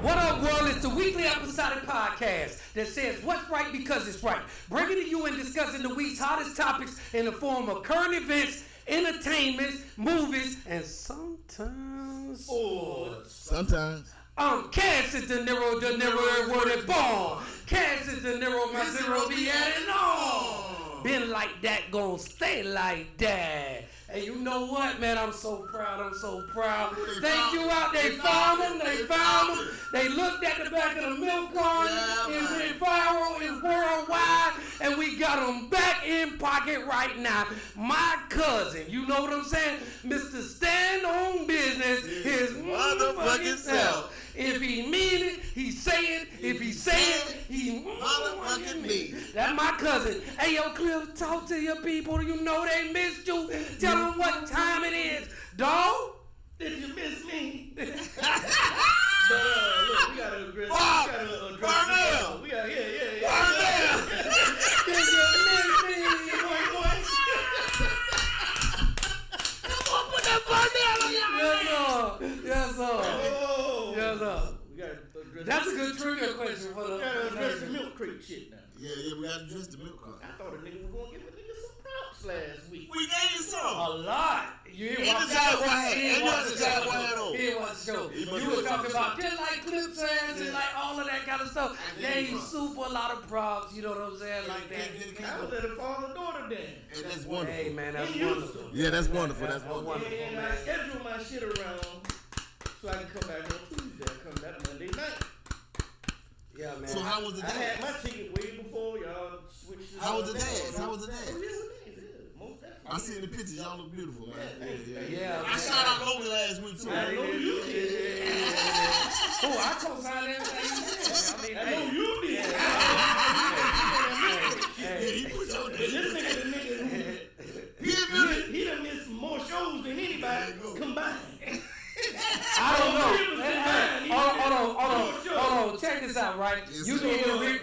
What up, world? It's the weekly episodic podcast that says what's right because it's right. Bringing to you and discussing the week's hottest topics in the form of current events, entertainment, movies, and sometimes sports. Sometimes. Cash is the Nero word is born. Cash is the Nero, my zero be added on. Been like that, gon' stay like that. And you know what, man? I'm so proud. Thank you out. They found him. They looked at the back of the milk carton. It went viral. It's worldwide. And we got him back in pocket right now. My cousin, you know what I'm saying? Mr. Stand on Business, his motherfucking self. If he mean it, he say it. If he say it, he motherfucking mean it. That's my cousin. Hey, yo, Cliff, talk to your people. You know they missed you. Tell them what time it is. Dog, did you miss me? But look, we gotta address this. We got yeah. Did you miss me? Come on, put that Barnell on your Yes, sir. We gotta address. That's a good trivia question for the. We gotta address the Milk Crate shit now. Yeah, we gotta address the milk carton. I thought a nigga was gonna give a nigga some props last week. We gave you some. A lot. You He didn't watch the show. You were talking about just like clip says and like all of that kind of stuff. Gave you super a lot of props. You know what I'm saying? Like that. I was at a father-daughter dance. And that's wonderful. Hey man, that's wonderful. Yeah, that's wonderful. That's wonderful. And I scheduled my shit around so I can come back on Tuesday. Come back Monday night. Yeah, man. So how was the I dance? had my ticket way before y'all switched. How was the dance? Most definitely. I seen the pictures. Y'all look beautiful, man. Yeah. I shot out Logan last week too. I know you did. Oh, I co-signed everything you said. I know you did. Yeah, he put your This nigga, he done missed more shows than anybody combined. I don't know. Hold on. Check this out, right? Yes,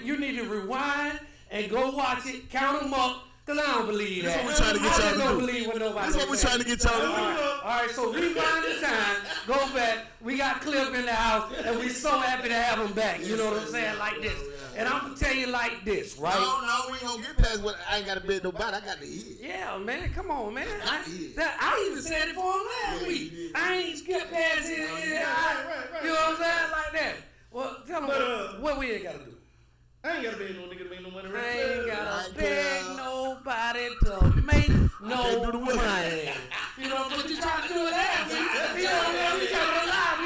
You need to rewind and go watch it. Count them up. Cause I don't believe that. That's what we're trying to get y'all to do. don't believe what nobody. That's what we're trying to get y'all to do. All right, so rewind the time, go back. We got Cliff in the house, and we so happy to have him back. You know what I'm saying? Like this. And I'm gonna tell you like this, right? No, we ain't gonna get past what I ain't gotta bet nobody. I got to hear. Yeah, man, come on, man. I even said it for him last week. I ain't skipped past it. You know what I'm saying? Like that. Well, tell him what we ain't gotta do. I ain't gotta beg no nigga to make no money. I ain't gotta beg nobody to make no money. You know, but you trying to do it now. You know what I'm saying? We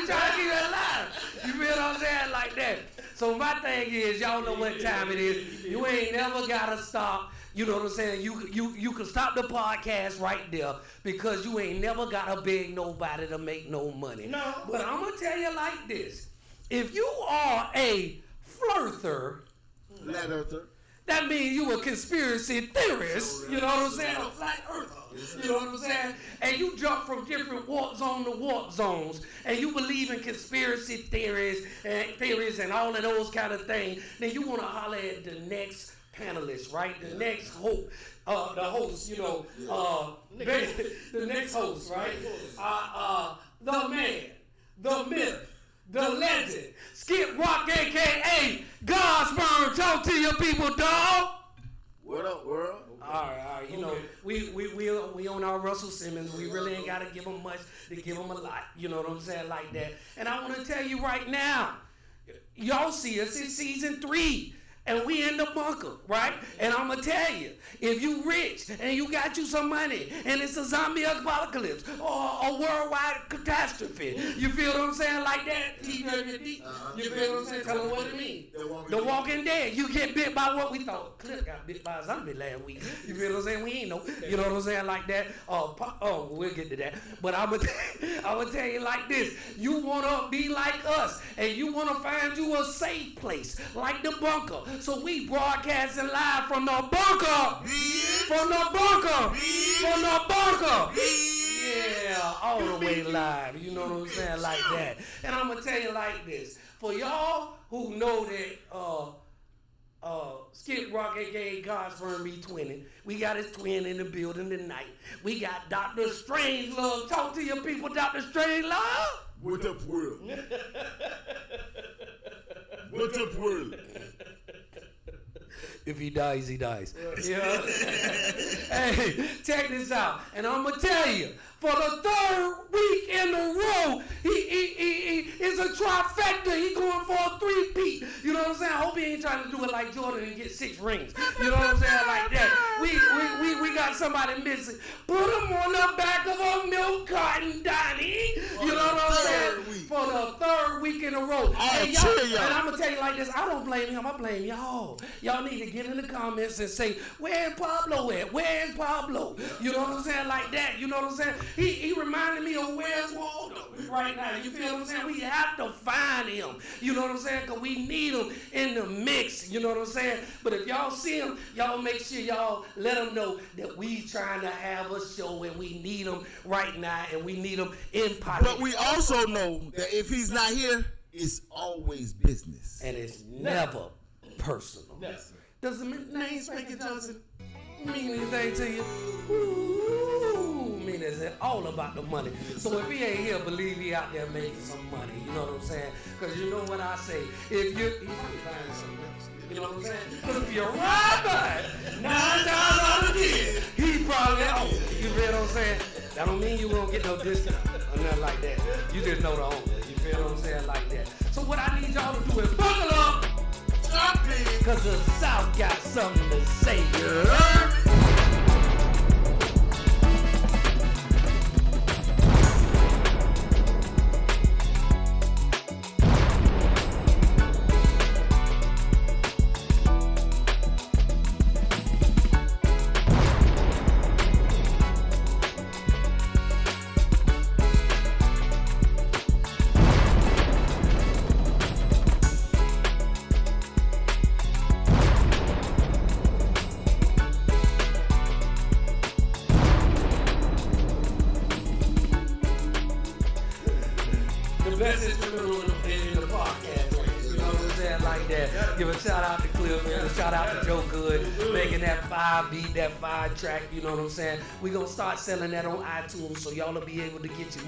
trying to keep it alive. You feel what I'm saying? Like that. So my thing is, y'all know what time it is. You ain't never gotta stop. You know what I'm saying? You can stop the podcast right there because you ain't never gotta beg nobody to make no money. No. But I'm gonna tell you like this. If you are a flirter, Flat earther. that means you a conspiracy theorist. You know what I'm saying? A flat earther. You know what I'm saying? And you jump from different warp zone to warp zones, and you believe in conspiracy theories and all of those kind of things. Then you want to holler at the next panelist, right? The next host, the host. You know, the next host, right? The man, the myth, the legend, Skip Rock, a.k.a. Godsburn. Talk to your people, dog. What up, world? All right. You know, we on our Russell Simmons. We really ain't gotta give him much to give him a lot. You know what I'm saying? Like that. And I want to tell you right now, y'all see us in season 3. And we in the bunker, right? And I'm going to tell you, if you rich and you got you some money and it's a zombie apocalypse or a worldwide catastrophe, you feel what I'm saying? Like that? You feel what I'm saying? Tell them what it means. The Walking Dead. You get bit by what we thought. Cliff got bit by a zombie last week. You feel what I'm saying? We ain't know. You know what I'm saying? Like that. We'll get to that. But I'm going to tell you like this. You want to be like us and you want to find you a safe place like the bunker. So we broadcasting live from the bunker. From the bunker. From the bunker. Yeah, all the way live. You know what I'm saying? Like that. And I'm going to tell you like this. For y'all who know that Skip Rock, a.k.a. Godsburn, be twinning. We got his twin in the building tonight. We got Dr. Strangelove. Talk to your people, Dr. Strangelove. What up, world? What's up, world? If he dies, he dies. You know? Hey, check this out. And I'm going to tell you, for the third week in a row, he is a trifecta. He going for a three-peat. You know what I'm saying? I hope he ain't trying to do it like Jordan and get 6 rings. You know what I'm saying? Like that. We got somebody missing. Put him on the back of a milk carton, Donnie. You know what I'm saying? For the third week in a row. Hey, y'all, and I'm going to tell you like this. I don't blame him. I blame y'all. Y'all need to get in the comments and say, where's Pablo at? Where's Pablo? You know what I'm saying? Like that. You know what I'm saying? He reminded me of Where's Waldo right now. You feel what I'm saying? We have to find him. You know what I'm saying? Because we need him in the mix. You know what I'm saying? But if y'all see him, y'all make sure y'all let him know that we trying to have a show and we need him right now and we need him in pocket. But we also know that if he's not here, it's always business. And it's never personal. Yes. Does the name Spanky Johnson mean anything to you? Ooh, mean it's all about the money. So if he ain't here, believe he out there making some money. You know what I'm saying? Because you know what I say. If you, he probably buying something else. You know what I'm saying? Because if you're right by 9 times out of 10, he probably own. You feel what I'm saying? That don't mean you won't get no discount or nothing like that. You just know the owner. You feel what I'm saying? Like that. So what I need y'all to do is buckle up. Cause the South got something to say. Give a shout out to Cliff, man. A shout out to Joe Good, making that 5 beat, that 5 track, you know what I'm saying? We're going to start selling that on iTunes so y'all will be able to get your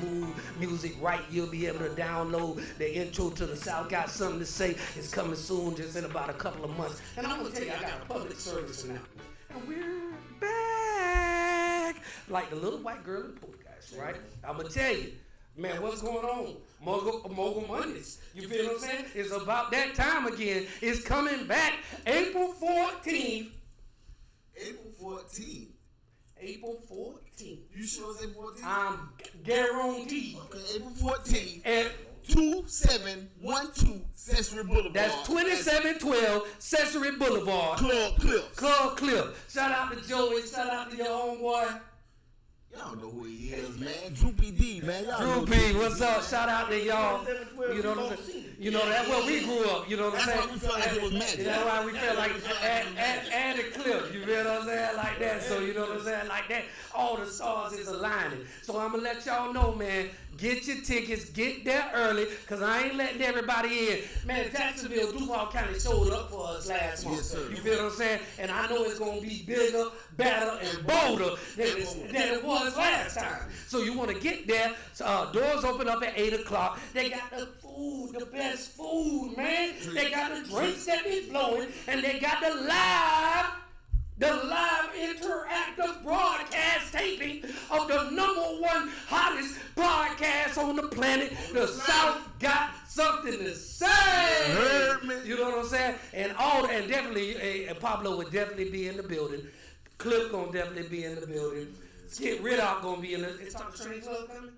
music right. You'll be able to download the intro to the South Got Something to Say. It's coming soon, just in about a couple of months. And I'm going to tell you, I got a public service announcement. And we're back. Like the little white girl in the Poltergeist, right? I'm going to tell you. Man, what's going on? Mogul Mondays. You feel what I'm saying? It's about that time again. It's coming back April 14th. April 14th. April 14th. You sure it's April 14th? I'm guaranteed. Okay, April 14th. At 2712 Sesame Boulevard. That's 2712 Sesame Boulevard. Club Cliff. Shout out to Joey. Shout out to your homeboy. Y'all know who he is, man. Droopy D, man. Y'all Droopy, what's up? Shout out to y'all. You know what I'm saying? You know, that's where we grew up. You know what I'm saying? That's why we felt like it was magic. That's why we felt like add a clip. You feel what I'm saying? Like that. So you know what I'm saying? Like that. All the stars is aligning. So I'm going to let y'all know, man. Get your tickets. Get there early. Because I ain't letting everybody in. Man, Jacksonville, Duval County showed up for us last month. Yes, sir. You feel what I'm saying? And I know it's going to be bigger, better, and bolder than it was last time. So you want to get there. Doors open up at 8 o'clock. They got the food, the best food, man. They got the drinks that be flowing. And they got the live interactive broadcast taping of the #1 hottest broadcast on the planet. The South got something to say. You know what I'm saying? And definitely, Pablo would definitely be in the building. Cliff gonna definitely be in the building. Skip Riddock gonna be in the. Is Talk Train Club coming?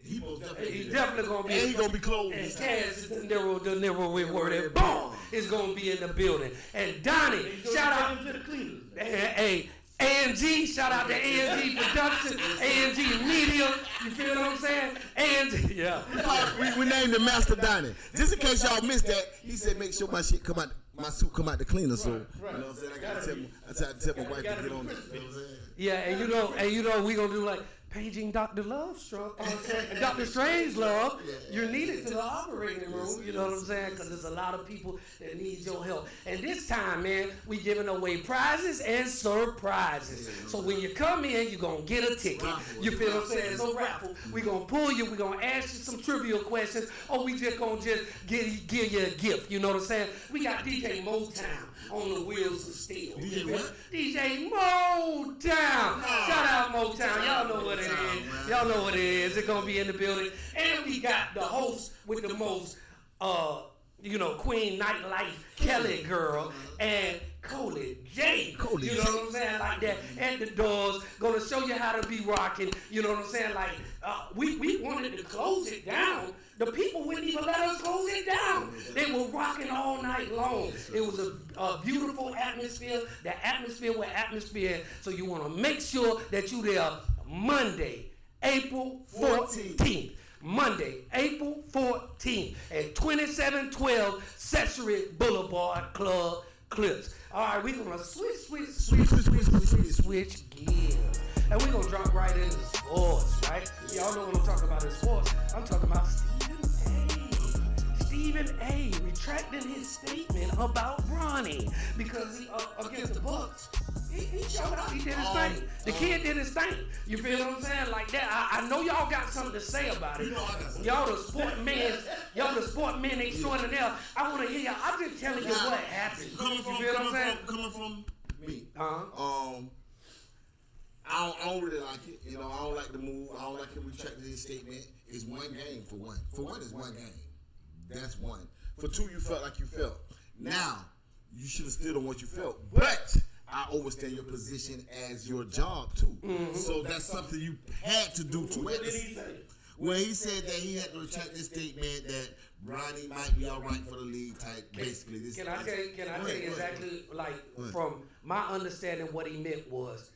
He most definitely. He's definitely gonna be. And he gonna be closed. And Taz, the Nero with word and boom, is gonna be in the building. And Donnie, shout out to the cleaners. Hey, A&G, shout out to A&G Production, A&G Media. You feel what I'm saying? A&G, yeah. We named the Master Donnie. Just in case y'all missed that, he said make sure my shit come out. My suit come out the cleaner, so you know what I'm saying. I gotta tell my wife to get on it. You know what I'm saying? Yeah, and you know we gonna do like paging Dr. Dr. Strangelove, you're needed to the operating room, you know what I'm saying? Because there's a lot of people that need your help. And this time, man, we giving away prizes and surprises. So when you come in, you're going to get a ticket. You feel what I'm saying? It's a raffle. We're going to pull you. We're going to ask you some trivial questions, or we just going to give you a gift, you know what I'm saying? We got DJ Motown on the wheels of steel. DJ what? DJ Motown. Shout out Motown. Y'all know what it is. Y'all know what it is. It's going to be in the building. And we got the host with the most, Queen Nightlife, Kelly Girl, and Coley J. You know what I'm saying? Like that. At the doors. Going to show you how to be rocking. You know what I'm saying? Like, we wanted to close it down. The people wouldn't even let us close it down. They were rocking all night long. It was a beautiful atmosphere. The atmosphere was atmosphere. So you want to make sure that you're there Monday, April 14th. Monday, April 14th at 2712 Sesame Boulevard Club Clips. All right, we're going to switch gears. And we're going to drop right into sports, right? Y'all know what I'm talking about in sports. I'm talking about Stephen A. retracting his statement about Bronny because he against the Bucks. He showed up. He did his thing. The kid did his thing. You feel what I'm saying? Like that. I know y'all got something to say about it. Y'all the sport men extraordinaire. I want to hear y'all. I'm just telling you what happened. Coming from me. I don't really like it. You know, I don't like the move. I don't like him retracting his statement. It's one game for one. For one, it's one game. That's one. For two, you felt like you felt. Now, you should have stood on what you felt. But I understand your position as your job, too. Mm-hmm. So that's something you had to do to it. What did he say? Well, he said that he had to retract this statement that Bronny might be all right for the league type, basically. Can I tell you exactly, from my understanding, what he meant was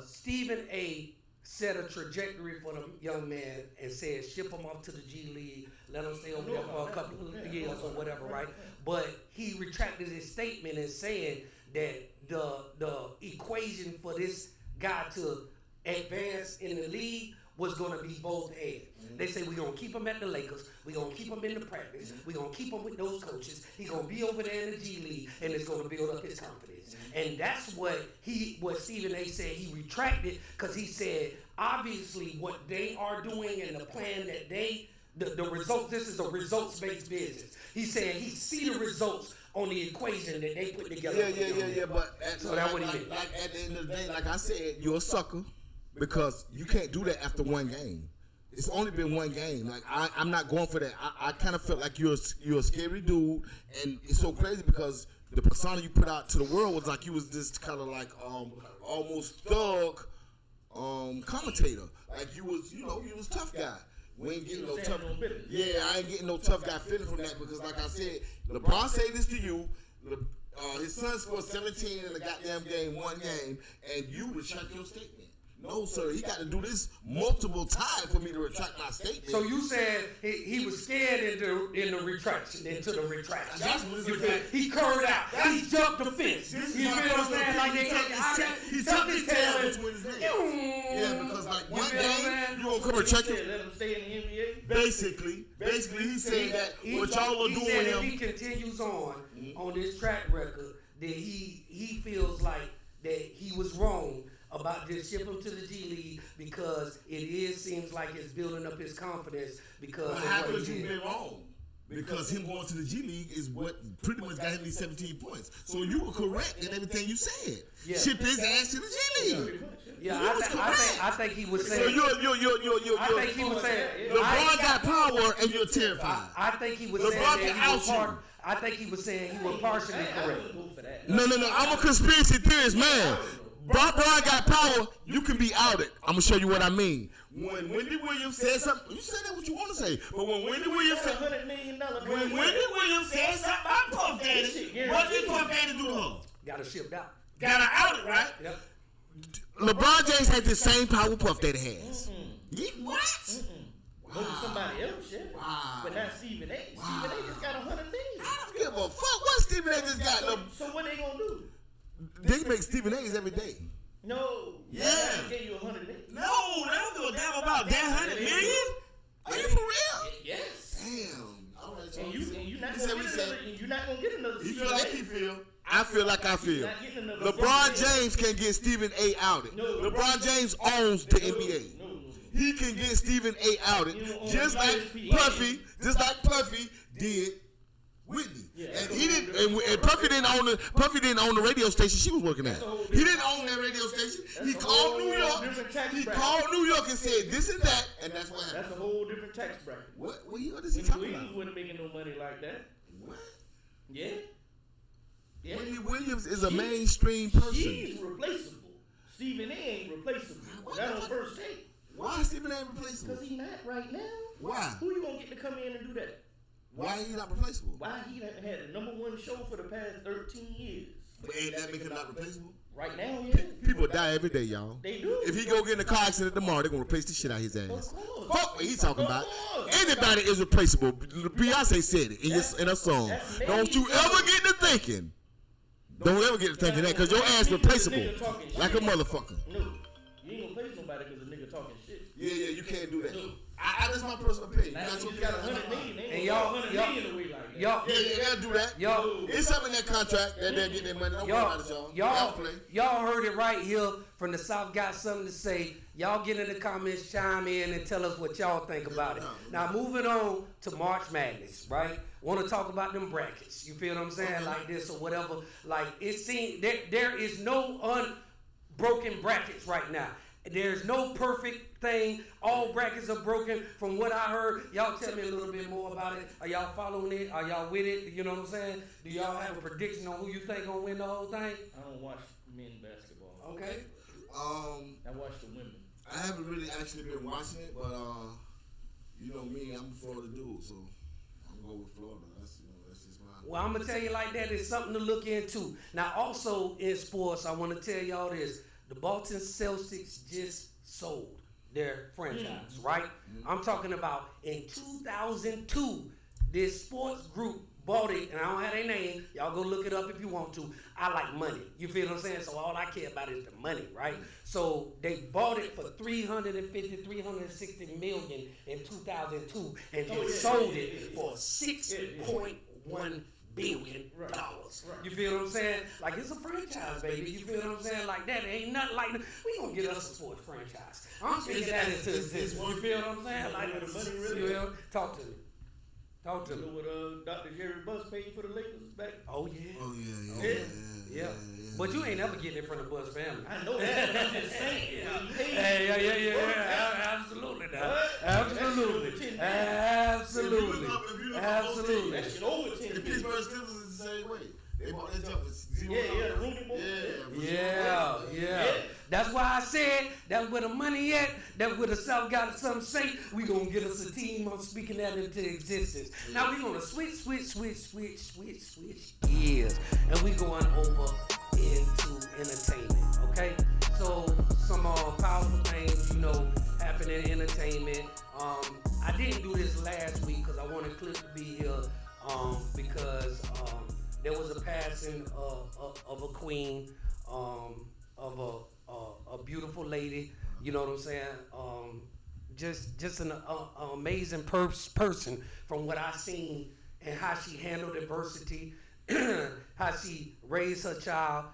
Stephen A. set a trajectory for the young man and said ship him off to the G League, let him stay over there for a couple of years or whatever, right? But he retracted his statement and saying that the equation for this guy to advance in the league was going to be both and. They say we're going to keep him at the Lakers. We're going to keep him in the practice. We're going to keep him with those coaches. He's going to be over there in the G League, and it's going to build up his confidence. And that's what Stephen A. said. He retracted because he said, obviously, what they are doing and the plan that the results, this is a results-based business. He's saying he see the results on the equation that they put together. Yeah, but that's what he meant. Like, at the end of the day, like I said, you're a sucker because you can't do that after one game. It's only been one game. Like I'm not going for that. I kind of felt like you're a scary dude, and it's so crazy because the persona you put out to the world was like you was this kind of like almost thug commentator. Like you was tough guy. We ain't getting no tough. Yeah, I ain't getting no tough guy feeling from that because, like I said, LeBron said this to you. His son scored 17 in the goddamn game, one game, and you retract your statement. No, sir. He got to do this multiple times for me to retract my statement. So you said he was scared into the retraction. That's what he curved out. He jumped the fence. You feel what I'm saying? Like he tucked his tail between his legs. Yeah, because like one game, you gonna come and check it. Let him stay in the NBA. Basically, he's saying that what y'all are doing. He said if he continues on this track record, that he feels like that he was wrong about just ship him to the G League because seems like it's building up his confidence because of how what could he you did. be wrong? Because him going to the G League is what pretty much got him these 17 points. So you were correct in everything you said. Yeah. Ship his ass to the G League. Yeah, I think he was saying. So I think he was saying LeBron got power and you're terrified. I think he was LeBron saying can out you. I think he was saying he was partially correct. No. I'm a conspiracy theorist, man. LeBron got power, you can be outed. I'm going to show you what I mean. When Wendy Williams said something, you said that what you want to say. But when Wendy Williams said $100 million, when Wendy Williams said something about Puff Daddy, what did Puff Daddy do to her? Got her shipped out. Got her outed, right? Yep. LeBron James has the same power Puff Daddy has. What? Wow. Somebody else, yeah. Wow. But not Stephen A. Wow. Stephen A just got $100 million. I don't give a fuck what Stephen A just got. So what they gonna do? They make Stephen A's every day. No. Yeah. They gave you $100 million. No, they don't give a damn about that $100 million. Are you for real? Yes. Damn. All right, And you're not gonna get another. You feel like he feel? I feel like I feel. Not getting another. LeBron James can get Stephen A. outed. No. LeBron James owns the NBA. No. He can get Stephen A. outed, just like Puffy did Whitney. Yeah, and he didn't. And Puffy didn't own the radio station she was working at. He didn't own that radio station. He called New York. He called New York and said this and that, and that's what happened. That's a whole different tax bracket. What is he talking about? Williams wasn't making no money like that. What? Yeah. Whitney Williams is a mainstream person. He's replaceable. Stephen A. ain't replaceable. That's on first take. Why is Stephen A. replaceable? Because he's not right now. Why? Who you gonna get to come in and do that? Why he not replaceable? Why he done had the #1 show for the past 13 years? But ain't that make him not replaceable? Right now, yeah. People die every day, y'all. They do. If he go get in a car accident tomorrow, they're gonna replace the shit out of his ass. Of course. Fuck what he talking about. Of course. Anybody is replaceable. Beyonce said it in her song. Don't you ever get to thinking. Don't ever get to thinking that, because your ass replaceable. Like a motherfucker. No. You ain't gonna place nobody because a nigga talking shit. Yeah, you can't do that. That's my personal opinion. Now, That's you what got $100 million. And y'all, $100 million away like that. y'all, Yeah, you gotta do that. y'all, It's something in that contract that they're getting their money. Don't worry about it, y'all. y'all heard it right here from the South. Got something to say. Y'all get in the comments, chime in, and tell us what y'all think about it. Now, moving on to March Madness, right? Want to talk about them brackets? You feel what I'm saying? Like this or whatever. Like it seems there is no unbroken brackets right now. There's no perfect thing. All brackets are broken. From what I heard, y'all tell me a little bit more about it. Are y'all following it? Are y'all with it? You know what I'm saying? Do y'all have a prediction on who you think gonna win the whole thing? I don't watch men basketball. Okay. I watch the women. I haven't really actually been watching it, but you know me, I'm a Florida dude, so I'm going with Florida. That's just my. Well, I'm gonna tell you like that. It's something to look into. Now, also in sports, I want to tell y'all this: the Boston Celtics just sold their franchise, right? I'm talking about in 2002, this sports group bought it, and I don't have their name. Y'all go look it up if you want to. I like money. You feel what I'm saying? So all I care about is the money, right? So they bought it for $360 million in 2002, and they sold it for $6.1 billion. You feel what I'm saying? Like it's a franchise, baby. You feel what I'm saying? Like that. It ain't nothing like that. We gonna get us a sports franchise. I'm speaking that into existence. You feel what I'm saying? Like the money really. Talk to me. Talk to You me. know what Dr. Jerry Buss paid for the Lakers back? Oh yeah. Yeah. But you ain't never getting it from the Buss family. I know that, but I'm just saying. Yeah. Absolutely. Absolutely. Absolutely. Absolutely. That shit over 10 The million. Pittsburgh Steelers is the same way. They bought that jump for $0. Yeah, the Rooney boy. Yeah. That's why I said that's where the money at. That's where the South got something to say. We gonna get us a team. I'm speaking that into existence. Now we gonna switch gears, and we going over into entertainment. Okay, so some powerful things, happen in entertainment. I didn't do this last week because I wanted Cliff to be here. Because there was a passing of a queen, of a beautiful lady. You know what I'm saying? Just an amazing person from what I seen and how she handled adversity, how she raised her child,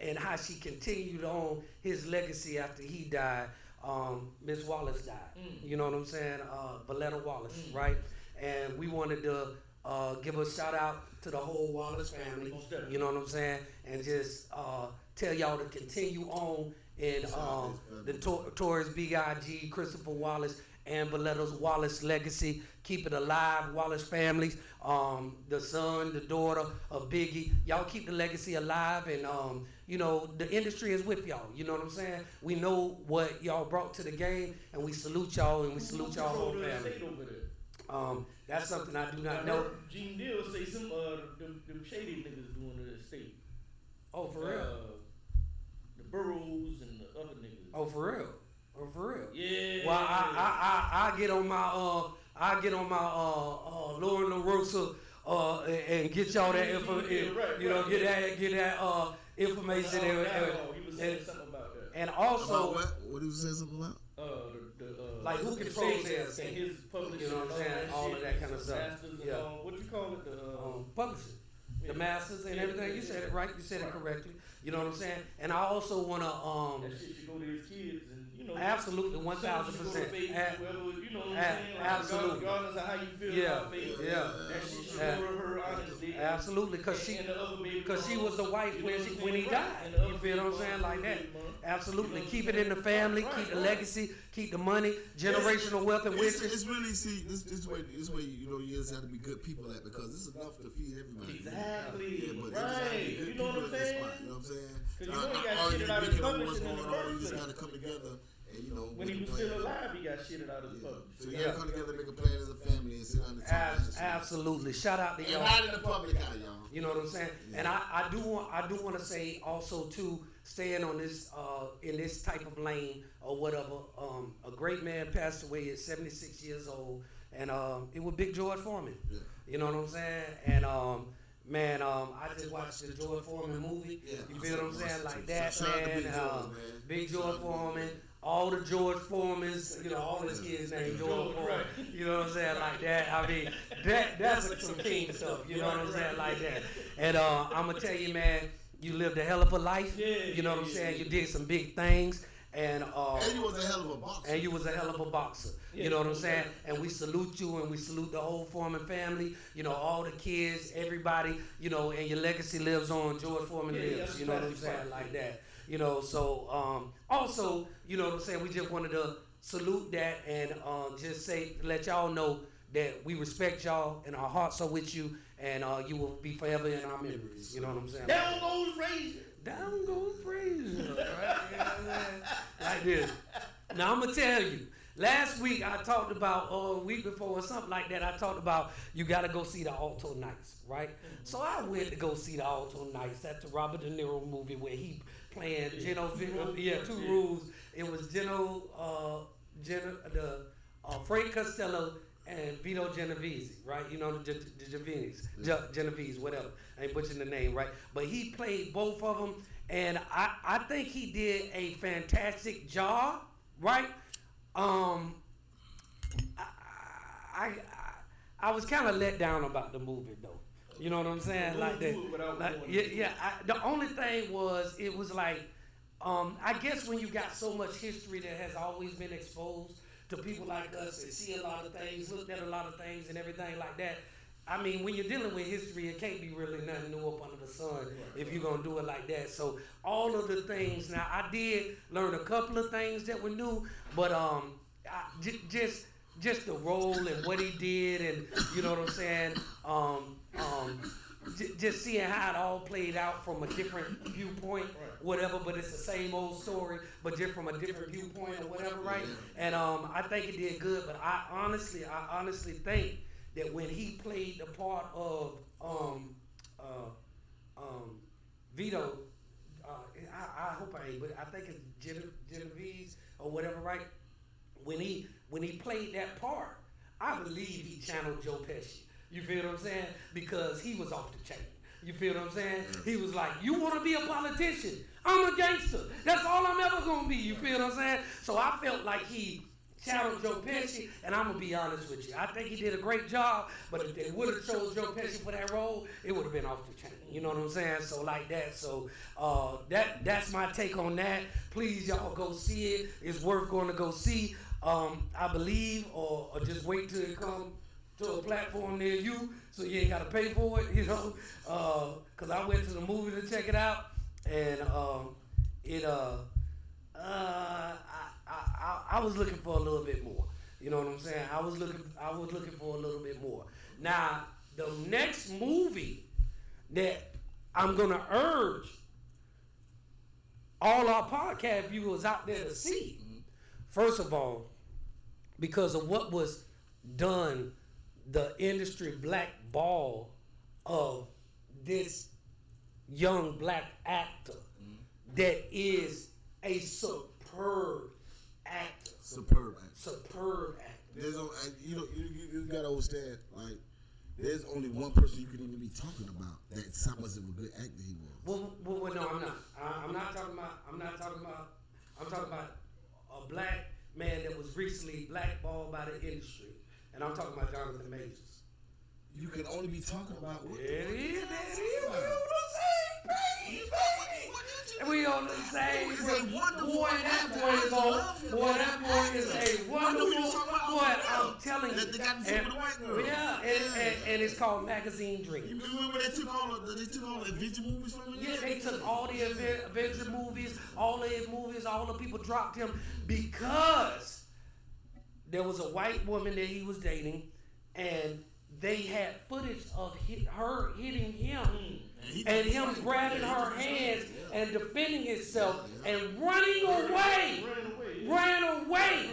and how she continued on his legacy after he died. Miss Wallace died. You know what I'm saying? Violetta Wallace, right? And we wanted to give a shout out to the whole Wallace family. You know what I'm saying? And just tell y'all to continue on in the Taurus Biggie, Christopher Wallace, and Violetta's Wallace legacy. Keep it alive, Wallace families. The son, the daughter of Biggie. Y'all keep the legacy alive, and the industry is with y'all. You know what I'm saying? We know what y'all brought to the game, and we salute y'all, and we salute y'all whole family. That's something I do not know. Gene Deal say some them shady niggas doing the estate. Oh, for real? The Burrows and the other niggas. Oh, for real? Oh, for real? Yeah. Well, I get on my Lauren LaRosa and get y'all that info. Get information. He was saying something about that. And also, what he was saying something about? Like who controls everything? His publishing, you know what I'm saying? All of that kind of stuff. Yeah. What you call it? Publishing. The masters and everything. You said it right. You said it correctly. You know what I'm saying? And I also want to that shit should go to his kids and absolutely 1,000%. You know what I'm saying? Like Absolutely. Regardless of how you feel about faith. Yeah. That shit should go to her honestly. Absolutely, because she was the wife when he died. You feel what I'm saying? Like that. Absolutely. Keep it in the family. Keep the legacy. Keep the money. Generational wealth and wisdom. It's really this way you just have to be good people at, because it's enough to feed everybody. Exactly. Yeah, but right. You know what I'm saying? You know what I'm saying? Because you know he got shitted out of his publishing in the first You just place. gotta come together. And, when he was still alive, he got shitted out of his publishing. So you gotta come together, make a plan as a family, and sit on the top. Absolutely. Shout out to y'all. And not in the public eye, y'all. You know what I'm saying? Yeah. And I do want to say also too, staying on this in this type of lane or whatever. A great man passed away at 76 years old, and it was Big George Foreman. Yeah. You know what I'm saying? And man, I just watched the George Foreman movie. Yeah, you feel what I'm saying? Like that, man. Big George Foreman. All the George Foremans, all his kids named George Foreman. You know what I'm saying? Like that. I mean, that's some king stuff. You know what I'm saying? Like that. And I'm gonna tell you, man, you lived a hell of a life. You know what I'm saying? You did some big things. And you was a hell of a boxer. And you was a hell of a boxer. You know what I'm saying? And we salute you, and we salute the whole Foreman family. All the kids, everybody. And your legacy lives on. George Foreman lives. You know what I'm saying? Like that. So also, you know what I'm saying, we just wanted to salute that and just let y'all know that we respect y'all and our hearts are with you, and you will be forever in our memories. You know what I'm saying? Down goes Frazier. Down goes Frazier. Right? You know what I'm saying? Like this. Now I'm gonna tell you. Last week I talked about, or a week before or something like that, I talked about you got to go see the Alto Nights, right? So I went to go see the Alto Nights. That's the Robert De Niro movie where he playing Two Rules. It was Frank Costello and Vito Genovese, right? The Genovese, whatever. I ain't butchering the name, right? But he played both of them, and I think he did a fantastic job, right? I was kind of let down about the movie though. You know what I'm saying? Like that. The only thing was, it was like, I guess when you got so much history that has always been exposed to people like us and see a lot of things, looked at a lot of things and everything like that. I mean, when you're dealing with history, it can't be really nothing new up under the sun if you're going to do it like that. So all of the things, now I did learn a couple of things that were new, but just the role and what he did, and you know what I'm saying, just seeing how it all played out from a different viewpoint, whatever, but it's the same old story, but just from a different viewpoint or whatever, right? And I think it did good, but I honestly think that when he played the part of Vito, I hope I ain't, but I think it's Genovese or whatever, right? When he played that part, I believe he channeled Joe Pesci. You feel what I'm saying? Because he was off the chain. You feel what I'm saying? He was like, you want to be a politician? I'm a gangster. That's all I'm ever going to be. You feel what I'm saying? So I felt like he channeled Joe Pesci, and I'm going to be honest with you. I think he did a great job, but if they would have chose Joe Pesci for that role, it would have been off the chain. You know what I'm saying? So like that. So that's my take on that. Please, y'all go see it. It's worth going to go see. I believe, or just wait till it comes to a platform near you, so you ain't got to pay for it, because I went to the movie to check it out, and I was looking for a little bit more. You know what I'm saying? I was looking for a little bit more. Now, the next movie that I'm gonna urge all our podcast viewers out there to see, first of all, because of what was done, the industry blackball of this young black actor that is a superb actor. Superb actor. Superb actor. There's no, you gotta understand, like, there's only one person you can even be talking about that's how much of a good actor he was. Well, no, I'm not. I'm talking about a black man that was recently blackballed by the industry, and I'm talking about Jonathan Majors. You can only be talking about what? It is. We on the same page, baby. We on the same page. Boy, that boy is a wonderful boy. I'm telling you. They got the white girl. Yeah, and it's called Magazine Dreams. You remember they took all the Avenger movies from him? Yeah, they took all the Avenger movies, all the his movies, all the people dropped him because there was a white woman that he was dating, and they had footage of her hitting him and him grabbing her hands and defending himself and running away. Ran away.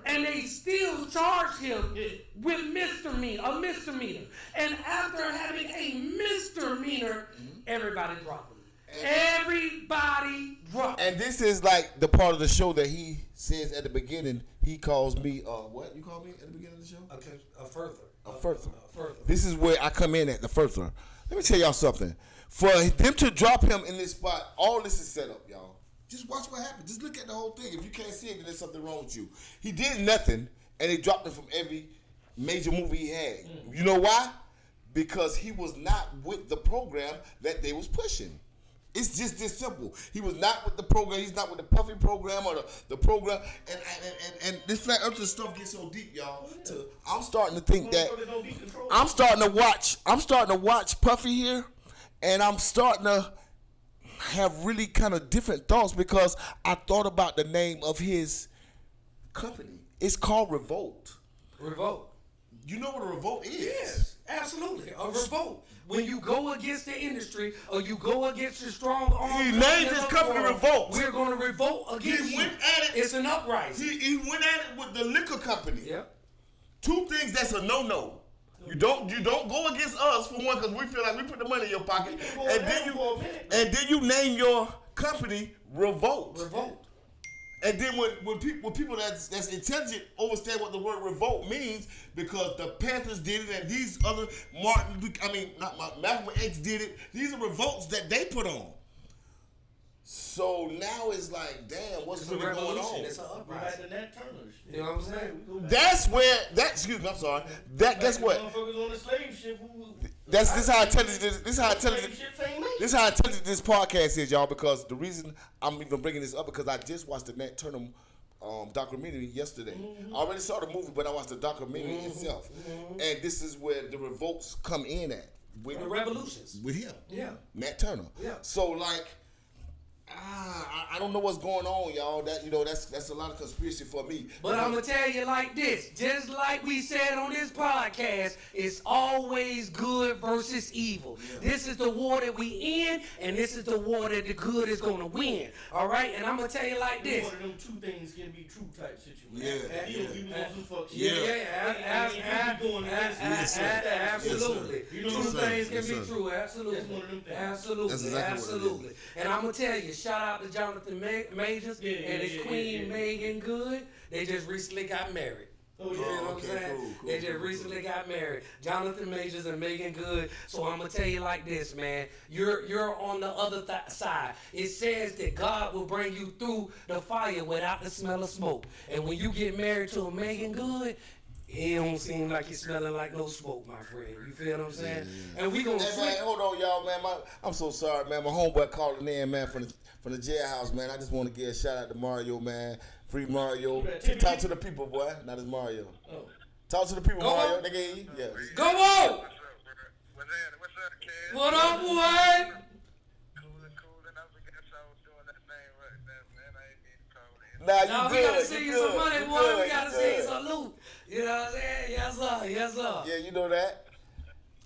And they still charged him with a misdemeanor. And after having a misdemeanor, everybody dropped him. Everybody dropped him. And this is like the part of the show that he says at the beginning. He calls me, what you call me at the beginning of the show? A further. A further. This is where I come in at, the further. Let me tell y'all something. For them to drop him in this spot, all this is set up, y'all. Just watch what happens. Just look at the whole thing. If you can't see it, then there's something wrong with you. He did nothing, and they dropped him from every major movie he had. You know why? Because he was not with the program that they was pushing. It's just this simple. He was not with the program. He's not with the Puffy program or the program. And this flat earther stuff gets so deep, y'all. I'm starting to think that I'm starting to watch Puffy here, and I'm starting to have really kind of different thoughts because I thought about the name of his company. It's called Revolt. Revolt. You know what a revolt is? Yes, absolutely. A revolt. When you go against the industry or you go against your strong arm. He named his company Revolt. We're going to revolt against He went at it. It's an uprising. He went at it with the liquor company. Yep. Two things that's a no-no. You don't go against us for one because we feel like we put the money in your pocket, and then you name your company Revolt. Revolt. And then when people that's intelligent understand what the word revolt means, because the Panthers did it and these other Malcolm X did it. These are revolts that they put on. So now it's like, damn, what's really going on? It's an uprising. You know what I'm saying? That's where excuse me, I'm sorry. Guess what? Motherfuckers on the slave ship. This how intelligent this how intelligent this podcast is, y'all, because the reason I'm even bringing this up because I just watched the Nat Turner documentary yesterday. I already saw the movie, but I watched the documentary itself. And this is where the revolts come in at. With the revolutions. With him. Yeah. Nat Turner. Yeah. So like I don't know what's going on, y'all. That's a lot of conspiracy for me. But I'm gonna tell you like this, just like we said on this podcast, it's always good versus evil. Yeah. This is the war that we in, and this is the war that the good is gonna win. All right, and I'm gonna tell you like this. One of them two things can be true type situation. Absolutely. Two things can be true. Absolutely. Absolutely. And I'm gonna tell you. Shout out to Jonathan Majors and his queen Meagan Good. They just recently got married. You know what I'm saying? Cool, they just recently got married. Jonathan Majors and Meagan Good. So I'm gonna tell you like this, man. You're on the other side. It says that God will bring you through the fire without the smell of smoke. And when you get married to a Meagan Good, it don't seem like you're smelling like no smoke, my friend. You feel what I'm saying? And we gonna man, hold on, y'all, man. I'm so sorry, man. My homeboy calling in, man, from the jailhouse, man. I just want to give a shout out to Mario, man. Free Mario. Talk to the people, boy. Not as Mario. Oh. Talk to the people, Mario. They gave you. Yeah. Go on. What's up, kid? What up, boy? Cool. I guess I was doing that thing right there, man. I ain't need to call in. Nah, we gotta sing you some money, boy. We gotta sing you some loot. You know what I'm saying? Yes, sir. Yes, sir. Yeah, you know that.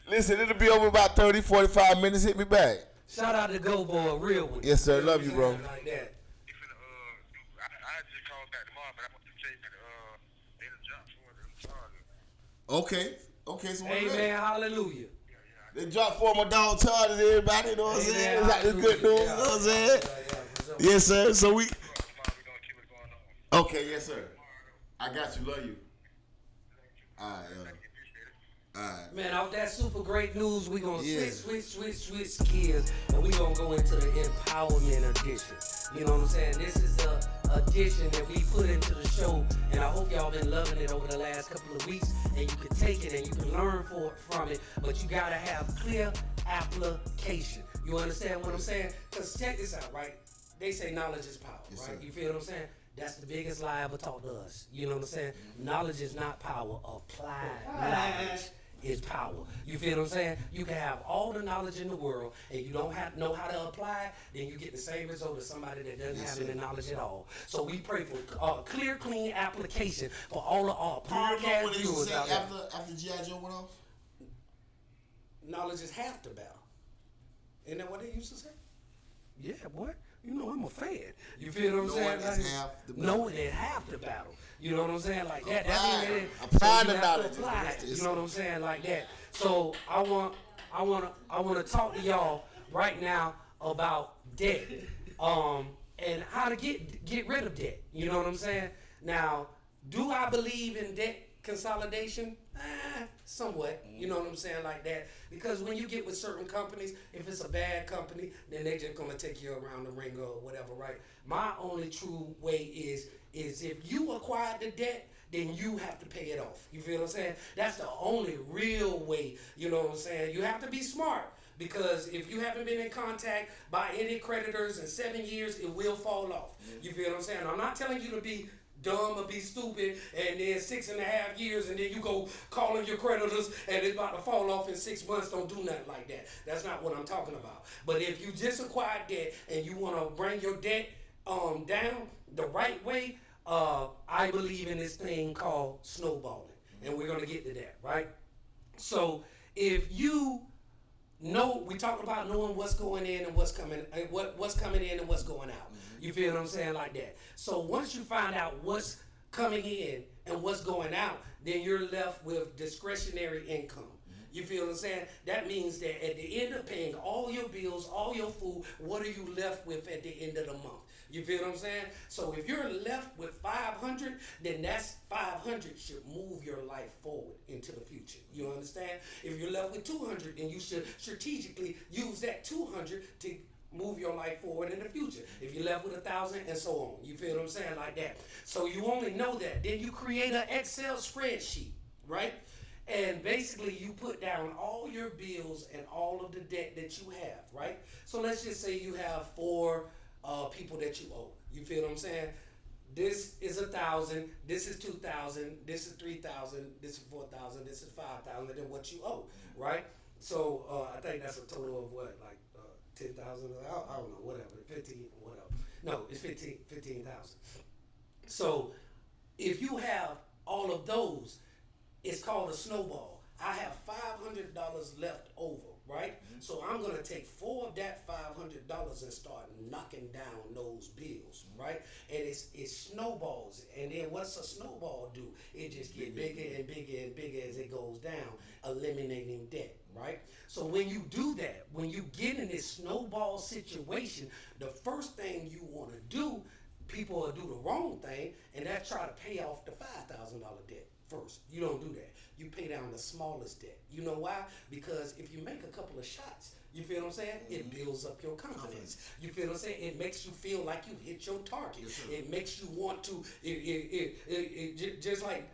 Listen, it'll be over about 30, 45 minutes. Hit me back. Shout out to Go Boy, a real one. Yes, sir. Love you, bro. Like that. I just called back tomorrow, but I want to tell you that they done dropped for them charges. Okay, so amen, hallelujah. They dropped for my dog charges, everybody, you know what I'm saying? It's like the good news, you know what I'm saying? Yes, sir. So we okay, yes, sir. I got you, love you. All right, Alright. Man, off that super great news, we gonna switch gears, and we gonna go into the empowerment edition. You know what I'm saying? This is the addition that we put into the show, and I hope y'all been loving it over the last couple of weeks, and you can take it and you can learn from it, but you gotta have clear application. You understand what I'm saying? Cause check this out, right? They say knowledge is power, Yes, right? sir. You feel what I'm saying? That's the biggest lie ever taught to us. You know what I'm saying? Knowledge is not power. Applied knowledge is power. You feel what I'm saying? You can have all the knowledge in the world, and you don't know how to apply it, then you get the same result as somebody that doesn't have any knowledge at all. So we pray for clear, clean application for all of our Do you remember podcast what they used to viewers say out there. after G.I. Joe went off? Knowledge is half the battle. Isn't that what they used to say? Yeah, boy. You know I'm a fan. You feel what I'm saying? Knowing is half the battle. Knowing is half the battle. You know what I'm saying? Like that. Apply so the you have to knowledge. apply it. It's- You know what I'm saying? Like that. So I want to talk to y'all right now about debt, and how to get rid of debt. You know what I'm saying? Now, do I believe in debt consolidation? Somewhat. You know what I'm saying? Like that. Because when you get with certain companies, if it's a bad company, then they're just gonna take you around the ring or whatever, right? My only true way is if you acquired the debt, then you have to pay it off. You feel what I'm saying? That's the only real way. You know what I'm saying? You have to be smart. Because if you haven't been in contact by any creditors in 7 years, it will fall off. You feel what I'm saying? I'm not telling you to be dumb or be stupid, and then 6.5 years, and then you go calling your creditors, and it's about to fall off in 6 months. Don't do nothing like that. That's not what I'm talking about. But if you just acquired debt and you want to bring your debt down the right way, I believe in this thing called snowballing, and we're gonna get to that, right? So if you know, we talk about knowing what's going in and what's coming, what's coming in and what's going out. You feel what I'm saying? Like that. So once you find out what's coming in and what's going out, then you're left with discretionary income. You feel what I'm saying? That means that at the end of paying all your bills, all your food, what are you left with at the end of the month? You feel what I'm saying? So if you're left with 500, then that's 500 should move your life forward into the future. You understand? If you're left with 200, then you should strategically use that 200 to move your life forward in the future. If you're left with 1,000 and so on. You feel what I'm saying? Like that. So you only know that. Then you create an Excel spreadsheet, right? And basically you put down all your bills and all of the debt that you have, right? So let's just say you have 4 people that you owe. You feel what I'm saying? This is 1,000, this is 2,000, this is 3,000, this is 4,000, this is 5,000, and then what you owe, right? So I think that's a total of what, like 10,000? I don't know, whatever, 15, whatever. No, it's 15,000. So if you have all of those, it's called a snowball. I have $500 left over, right? So I'm gonna take 4 of that $500 and start knocking down those bills, right? And it snowballs. And then what's a snowball do? It just get bigger and bigger and bigger as it goes down, eliminating debt, right? So when you do that, when you get in this snowball situation, the first thing you wanna do, people will do the wrong thing, and that's try to pay off the $5,000 debt first. You don't do that. You pay down the smallest debt. You know why? Because if you make a couple of shots, you feel what I'm saying? It builds up your confidence. You feel what I'm saying? It makes you feel like you hit your target. Yes, It makes you want to, just like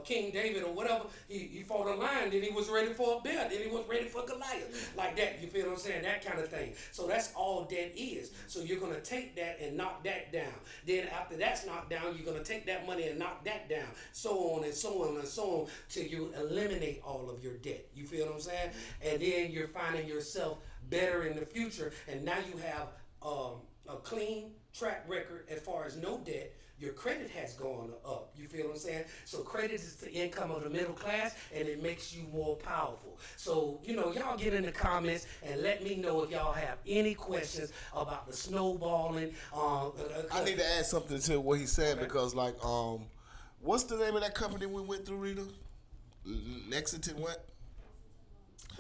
King David or whatever, he fought a lion, then he was ready for a bear, then he was ready for Goliath. Like that, you feel what I'm saying? That kind of thing. So that's all debt is. So you're going to take that and knock that down. Then after that's knocked down, you're going to take that money and knock that down. So on and so on and so on till you eliminate all of your debt. You feel what I'm saying? And then you're finding yourself better in the future. And now you have a clean track record as far as no debt. Your credit has gone up. You feel what I'm saying? So credit is the income of the middle class, and it makes you more powerful. So, y'all get in the comments and let me know if y'all have any questions about the snowballing. I need to add something to what he said because, like, what's the name of that company we went through, Rita? Lexington what?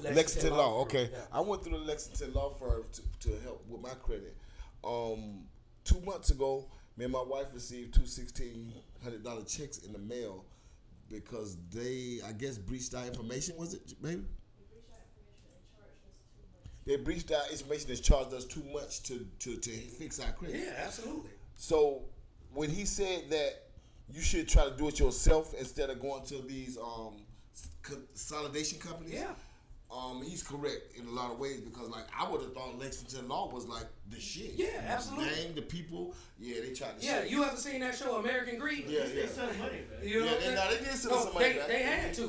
Lexington Law. Okay, Yeah. I went through the Lexington Law firm to help with my credit. 2 months ago, me and my wife received two $1,600 checks in the mail because they, I guess, breached our information. Was it, baby? They breached our information and charged us too much to fix our credit. Yeah, absolutely. So when he said that you should try to do it yourself instead of going to these consolidation companies, Yeah. He's correct in a lot of ways because, like, I would have thought Lexington Law was like the shit. Yeah, absolutely. The name, the people, they tried to. Yeah, you ever seen that show American Greed? Yeah. They sent money back. You know what I'm saying? They did send No, some money back. they had to.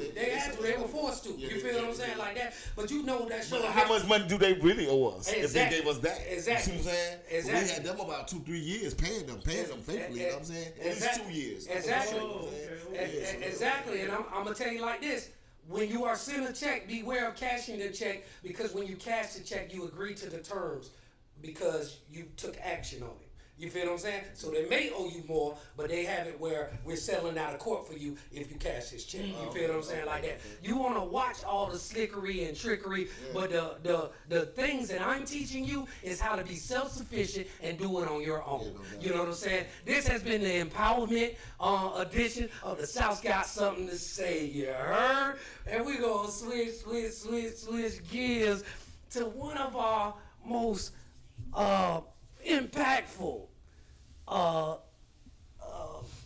They were forced to. Yeah, You feel what I'm saying? Like that. But you know that show. But how much money do they really owe us if they Exactly. gave us that? Exactly. You see what I'm saying? Exactly. We had them about 2-3 years paying them faithfully. You know what I'm saying? At least 2 years. Exactly. You know what I'm saying? Exactly. And I'm gonna tell you like this. When you are sent a check, beware of cashing the check because when you cash the check, you agree to the terms because you took action on it. You feel what I'm saying? So they may owe you more, but they have it where we're settling out of court for you if you cash this check. You feel what I'm saying? Like that. You want to watch all the slickery and trickery, but the things that I'm teaching you is how to be self-sufficient and do it on your own. You know what I'm saying? This has been the empowerment edition of the South Got Something to Say. You heard? And we're going to switch gears to one of our most impactful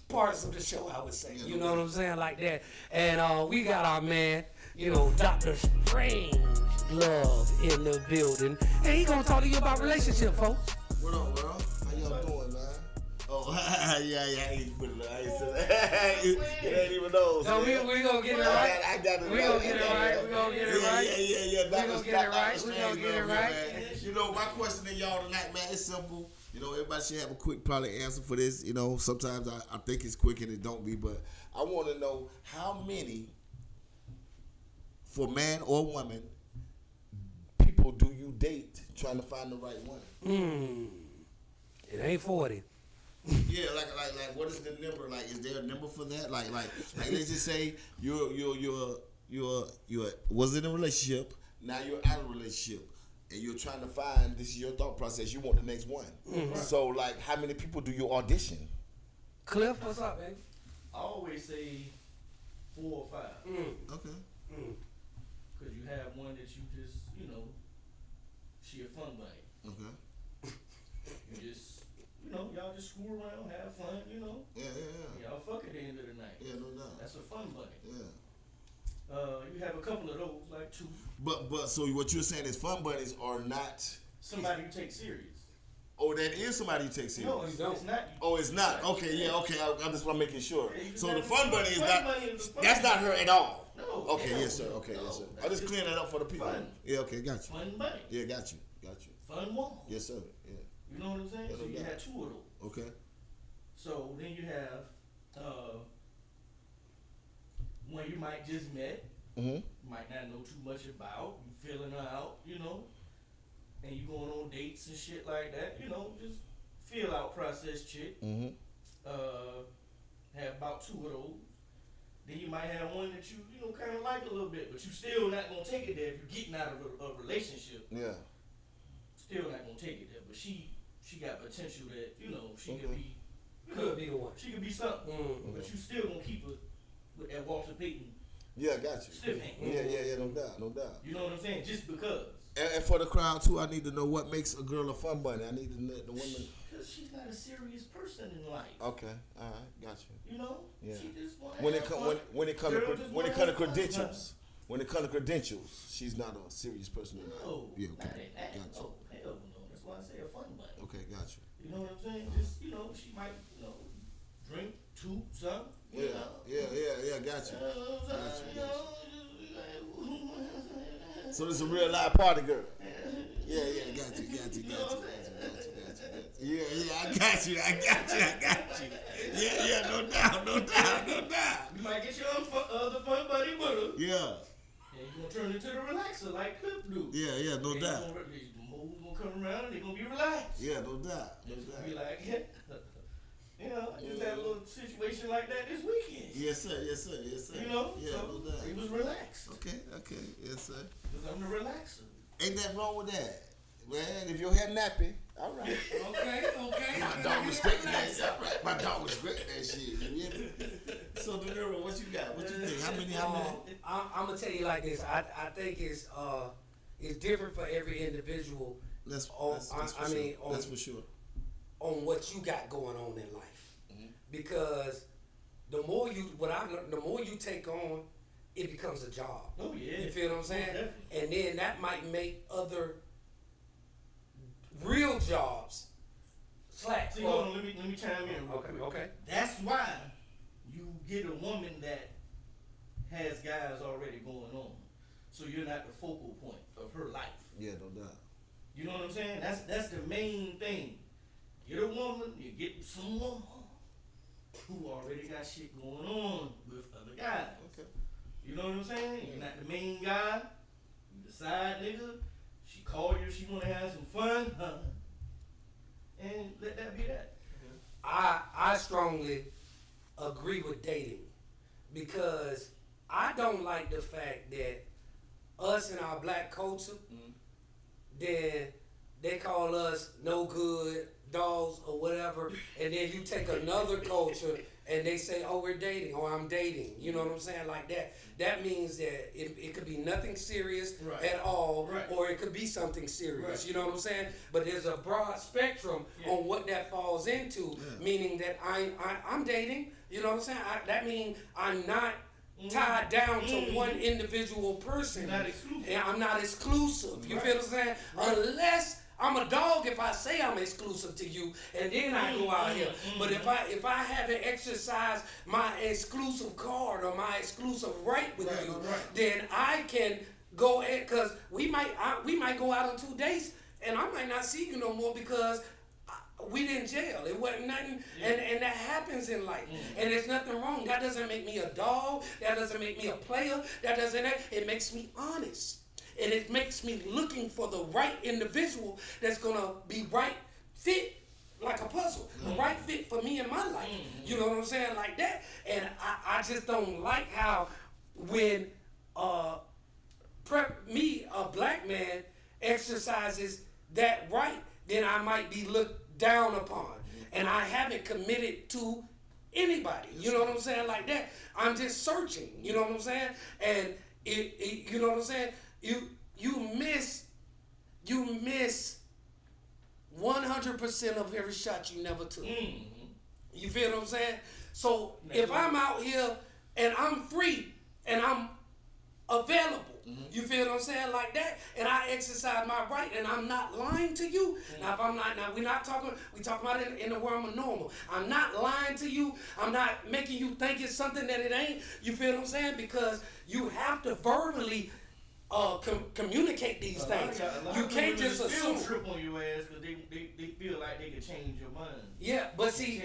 parts of the show, I would say. You know what I'm saying? Like that. And we got our man, Dr. Strange Love in the building. And he gonna talk to you about relationship, folks. What up, bro? How y'all doing, man? Oh, yeah, he put it out. He said, it ain't even those. So we gonna get it right. I got it. We gonna get it right. We gonna get it right. Yeah. We gonna get it right. We gonna get it right. My question to y'all tonight, man, it's simple. Everybody should have a quick probably answer for this. Sometimes I think it's quick and it don't be, but I want to know how many, for man or woman, people do you date trying to find the right one? It ain't 40. Yeah, like what is the number? Like, is there a number for that? Like let's just say you're was in a relationship, now you're out of a relationship. And you're trying to find, this is your thought process, you want the next one. Mm-hmm. So, like, how many people do you audition? Cliff, what's up, man? I always say 4 or 5. Okay. Because you have one that you just, she a fun buddy. Okay. You just, y'all just screw around, have fun, Yeah. Y'all fuck at the end of the night. Yeah, no doubt. That's a fun buddy. Yeah. You have a couple of those, like 2. But so what you're saying is fun buddies are not somebody you take serious. Oh, that is somebody you take serious. No, it's not. Oh, it's not. Okay, yeah, okay. I just want to making sure. Yeah, so the fun buddy is not. That's not her at all. No. Okay, yes, sir. Okay, yes, sir. I just clearing that up for the people. Fun. Yeah, okay, got you. Fun buddy. Yeah, got you. Fun woman. Yes, sir. Yeah. You know what I'm saying? Yeah, So you had 2 of those. Okay. So then you have one you might just met. Might not know too much about. You feeling her out, and you going on dates and shit like that. Just feel out process chick. Have about 2 of those. Then you might have one that you kind of like a little bit, but you still not gonna take it there if you're getting out of a relationship. Yeah. Still not gonna take it there, but she got potential that she could be. Could be the one. She could be something, but you still gonna keep her with that Walter Payton. Yeah, got you. Stiff hand. Yeah, no doubt. You know what I'm saying? Just because. And for the crowd too, I need to know what makes a girl a fun bunny. I need to know the woman. Because she's not a serious person in life. Okay, all right, got you. Yeah. She just When it comes to credentials, she's not a serious person in life. No, yeah, okay, not in that. got you. No, hell no. That's why I say a fun bunny. Okay, got you. You know what I'm saying? Just she might drink, toot, something. Yeah, got you. So this is a real live party girl. Yeah, got you. Yeah, I got you. Yeah, no doubt. You might get your other fun buddy with her. Yeah. And you're gonna turn into the relaxer like Clip do. Yeah, no doubt. The moves gonna come around and they're gonna be relaxed. Yeah, no doubt. Be like, I just had a little situation like that this weekend. Yes, sir. Yeah, so no doubt. It was relaxed. Okay, yes, sir. Because I'm the relaxer. Ain't nothing wrong with that. Man, if your hair nappy, all right. Okay. My dog was great that shit. All right. My dog was great that shit. You hear me? So, De Niro, what you got? What you think? How many? I'm gonna tell you like this. I think it's different for every individual. That's for sure. On what you got going on in life, because the more you take on, it becomes a job. Oh yeah. You feel what I'm saying? Definitely. And then that might make other real jobs slack. See, hold on, let me chime in real quick. Okay. That's why you get a woman that has guys already going on, so you're not the focal point of her life. Yeah, no doubt. You know what I'm saying? That's the main thing. Get a woman, you get someone who already got shit going on with other guys. Okay. You know what I'm saying? You're not the main guy. You the side nigga. She call you if she wanna have some fun, and let that be that. I strongly agree with dating, because I don't like the fact that us in our black culture, then they call us no good dogs or whatever, and then you take another culture and they say, oh, we're dating, or I'm dating. You know what I'm saying? Like that. That means that it could be nothing serious at all, or it could be something serious. You know what I'm saying? But there's a broad spectrum on what that falls into, meaning that I'm dating. You know what I'm saying? That means I'm not tied down to one individual person. Not exclusive. And I'm not exclusive. You feel what I'm saying? Unless I'm a dog if I say I'm exclusive to you, and then I go out here. But if I haven't exercised my exclusive card or my exclusive right with you, then I can go ahead, because we might go out on 2 dates, and I might not see you no more because we didn't jail. It wasn't nothing, and that happens in life, and there's nothing wrong. That doesn't make me a dog. That doesn't make me a player. It makes me honest. And it makes me looking for the right individual that's gonna be right fit like a puzzle, the right fit for me in my life. You know what I'm saying? Like that. And I just don't like how when a black man exercises that right, then I might be looked down upon. And I haven't committed to anybody. You know what I'm saying? Like that. I'm just searching. You know what I'm saying? And you know what I'm saying? You miss 100% of every shot you never took. You feel what I'm saying? So if I'm out here and I'm free and I'm available, you feel what I'm saying, like that, and I exercise my right and I'm not lying to you. Now if I'm not, we talking about it in the realm of normal. I'm not lying to you. I'm not making you think it's something that it ain't. You feel what I'm saying? Because you have to verbally communicate these things. You can't just assume. Trip on your ass because they feel like they can change your mind. Yeah, but see,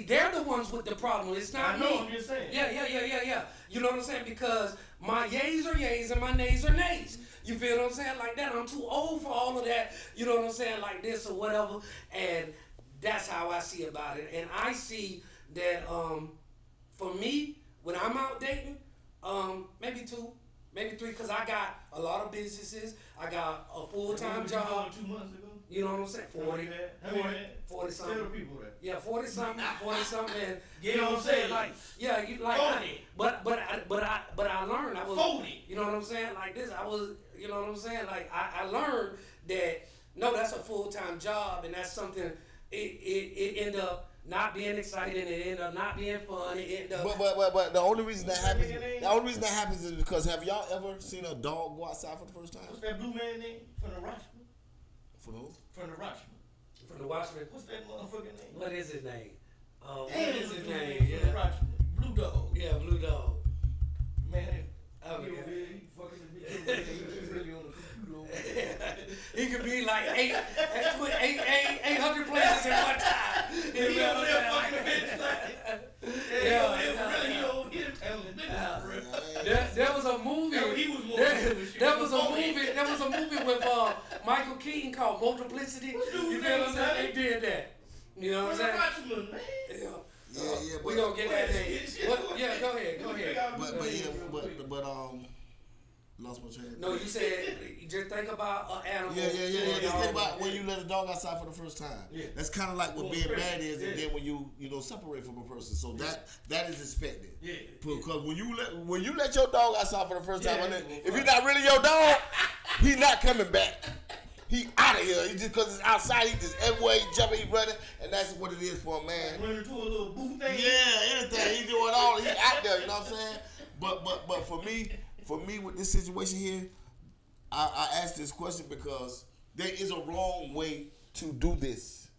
they're the ones with the problem. It's not me. I know. I'm just saying. Yeah. You know what I'm saying? Because my yays are yays and my nays are nays. You feel what I'm saying? Like that. I'm too old for all of that. You know what I'm saying? Like this or whatever. And that's how I see about it. And I see that for me, when I'm out dating, maybe 2. Maybe 3, because I got a lot of businesses. I got a full-time job. 2 months ago? You know what I'm saying? 40 something. Tell the people that. Yeah, 40 something. And you know what I'm saying? Like, yeah, you like 40. But I learned. I was 40. You know what I'm saying? Like this, I was. You know what I'm saying? Like I learned that no, that's a full-time job, and that's something. It ended up not being exciting, it ended up not being fun. It ended up. But the only reason that happens is because, have y'all ever seen a dog go outside for the first time? What's that blue man name? From the Watchmen? From who? From the Watchmen. From the Watchmen. What's that motherfucking name? What is his name? What Damn, is his name? From the Watchmen. Blue Dog. Yeah, Blue Dog. Man, he fucking really on the computer. He could be like 800 places at one time. He over there fucking bitch like. There was a movie. There was a movie with Michael Keaton called Multiplicity. You feel what I'm saying? They did that. You know what I'm saying? Yeah. We gonna get that name. Yeah, go ahead. Lost my train of thought. No, you said just think about an animal. Yeah. Just think about when you let a dog outside for the first time. Yeah. That's kind of like what being mad is, and then when you separate from a person. So that is expected. Yeah. Because when you let your dog outside for the first time, if he's not really your dog, he's not coming back. He out of here. He just because it's outside, he just everywhere he jumping, he running, and that's what it is for a man. Running to a little boot thing. Yeah, anything. He doing all. He out there. You know what I'm saying? But for me with this situation here, I asked this question because there is a wrong way to do this.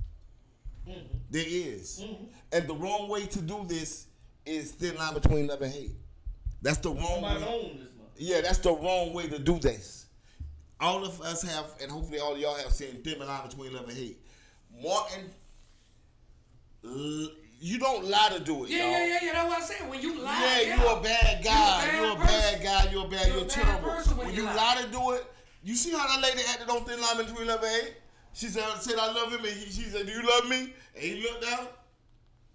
Mm-hmm. There is. Mm-hmm. And the wrong way to do this is thin line between love and hate. That's the wrong way. Yeah, that's the wrong way to do this. All of us have, and hopefully all of y'all have seen thin line between love and hate. Martin, you don't lie to do it, y'all. Yeah. That's what I said. When you lie, you're a bad guy. You're a terrible. When you lie to do it, you see how that lady acted on thin line between love and hate? She said I love him, and she said, do you love me? And he looked down,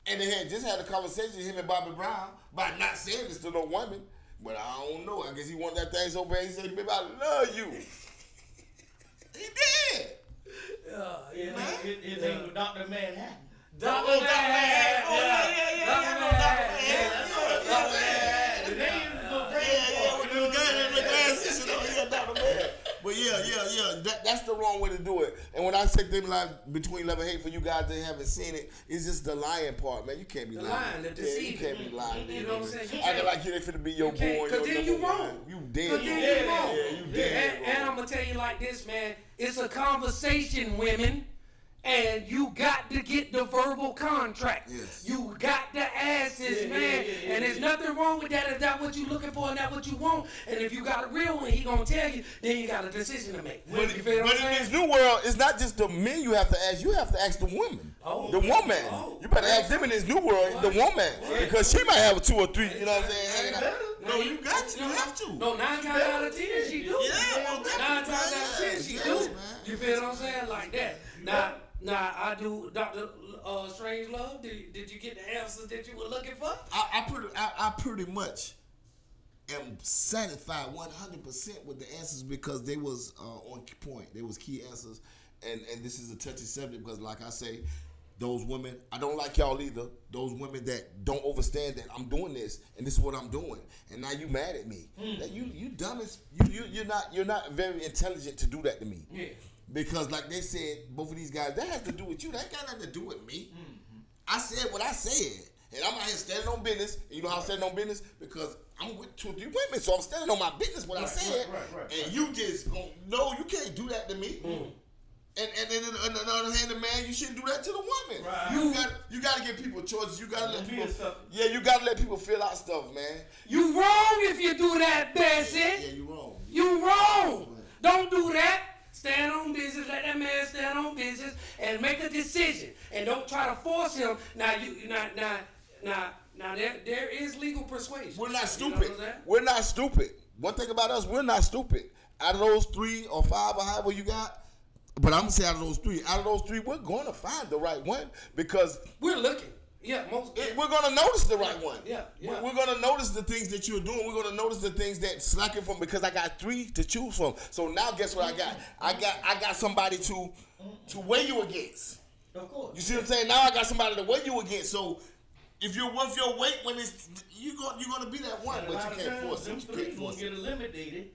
and they had a conversation, him and Bobby Brown, by not saying this to no woman. But I don't know. I guess he wanted that thing so bad. He said, baby, I love you. He did. His name was Dr. Manhattan. Dr. Manhattan. But that's the wrong way to do it. And when I say thin line between love and hate, for you guys that haven't seen it, it's just the lying part, man. You can't be lying. The deceiving. You can't be lying. You know what I'm saying? Acting like you ain't finna be your boy. Because then you wrong. You dead. Because then you wrong. Yeah, you dead. And I'm going to tell you like this, man. It's a conversation, women. And you got to get the verbal contract. Yes. You got to ask this man. And there's nothing wrong with that. Is that what you looking for and that what you want? And if you got a real one, he going to tell you, then you got a decision to make. But in this new world, it's not just the men you have to ask. You have to ask the woman. The woman. You better ask them in this new world, the woman. Because she might have 2 or 3, you know what I'm saying? No, you got to. You have to. No, 9 times out of 10, she do. Yeah, 9 times out of 10, she do. You feel what I'm saying? Like that. Now, I do, Dr. Strangelove, did you get the answers that you were looking for? I pretty much am satisfied 100% with the answers because they was on point. They was key answers. And this is a touchy subject because, like I say, those women, I don't like y'all either. Those women that don't understand that I'm doing this and this is what I'm doing, and now you mad at me. That you dumb as you're not very intelligent to do that to me. Yeah. Because like they said, both of these guys, that has to do with you. That ain't got nothing to do with me. Mm-hmm. I said what I said, and I'm out here standing on business. And you know how I'm standing on business because I'm with 2 or 3 women, so I'm standing on my business. What I said, and you just go, no, you can't do that to me. And on the other hand, the man, you shouldn't do that to the woman. Right. You got to give people choices. You got to let people. Yeah, you got to let people feel out stuff, man. You wrong if you do that, Bessie. Yeah, you wrong. You wrong. Don't do that. Stand on business. Let that man stand on business and make a decision. And don't try to force him. Now there is legal persuasion. We're not stupid. You know we're not stupid. One thing about us, we're not stupid. Out of those 3 or 5 or however you got. But I'm going to say out of those 3, we're going to find the right one because we're looking. Yeah, we're going to notice the right one. Yeah. We're going to notice the things that you're doing. We're going to notice the things that slacking from because I got 3 to choose from. So now guess what I got? I got somebody to weigh you against. Of course. You see what I'm saying? Now I got somebody to weigh you against. So if you're worth your weight when you're going to be that one, but you can't force it. You can't force it. We're going to get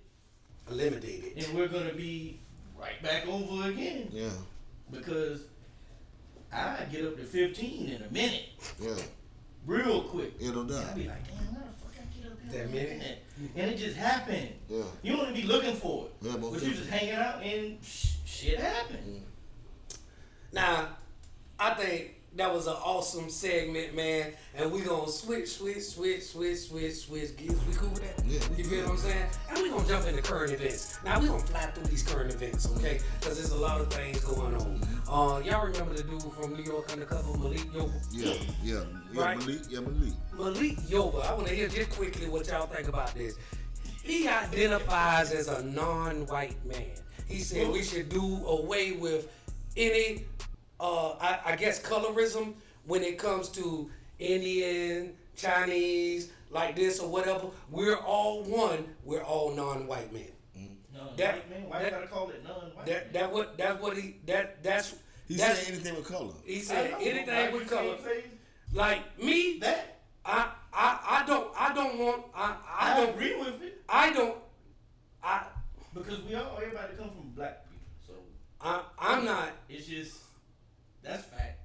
eliminated. And we're going to be right back over again. Yeah. Because I get up to 15 in a minute. Yeah. Real quick. It'll die. I'll be like, damn, how the fuck I get up here that minute? And it just happened. Yeah. You don't even be looking for it. Yeah, but you just hanging out and shit happened. Now, I think that was an awesome segment, man. And we gonna switch gears. We cool with that? Yeah. You feel what I'm saying? And we gonna jump into current events. Now we gonna fly through these current events, okay? Because there's a lot of things going on. Y'all remember the dude from New York undercover, Malik Yoba? Yeah. Right? Malik. Malik Yoba. I want to hear just quickly what y'all think about this. He identifies as a non-white man. He said we should do away with any I guess colorism when it comes to Indian, Chinese, like this or whatever. We're all one. We're all non-white men. Non-white men? Why you gotta call it non-white? That's He said anything with color. He said anything with color. Like me, I don't want. I don't agree with it. Because everybody come from black people, so I'm not. It's just that's fact.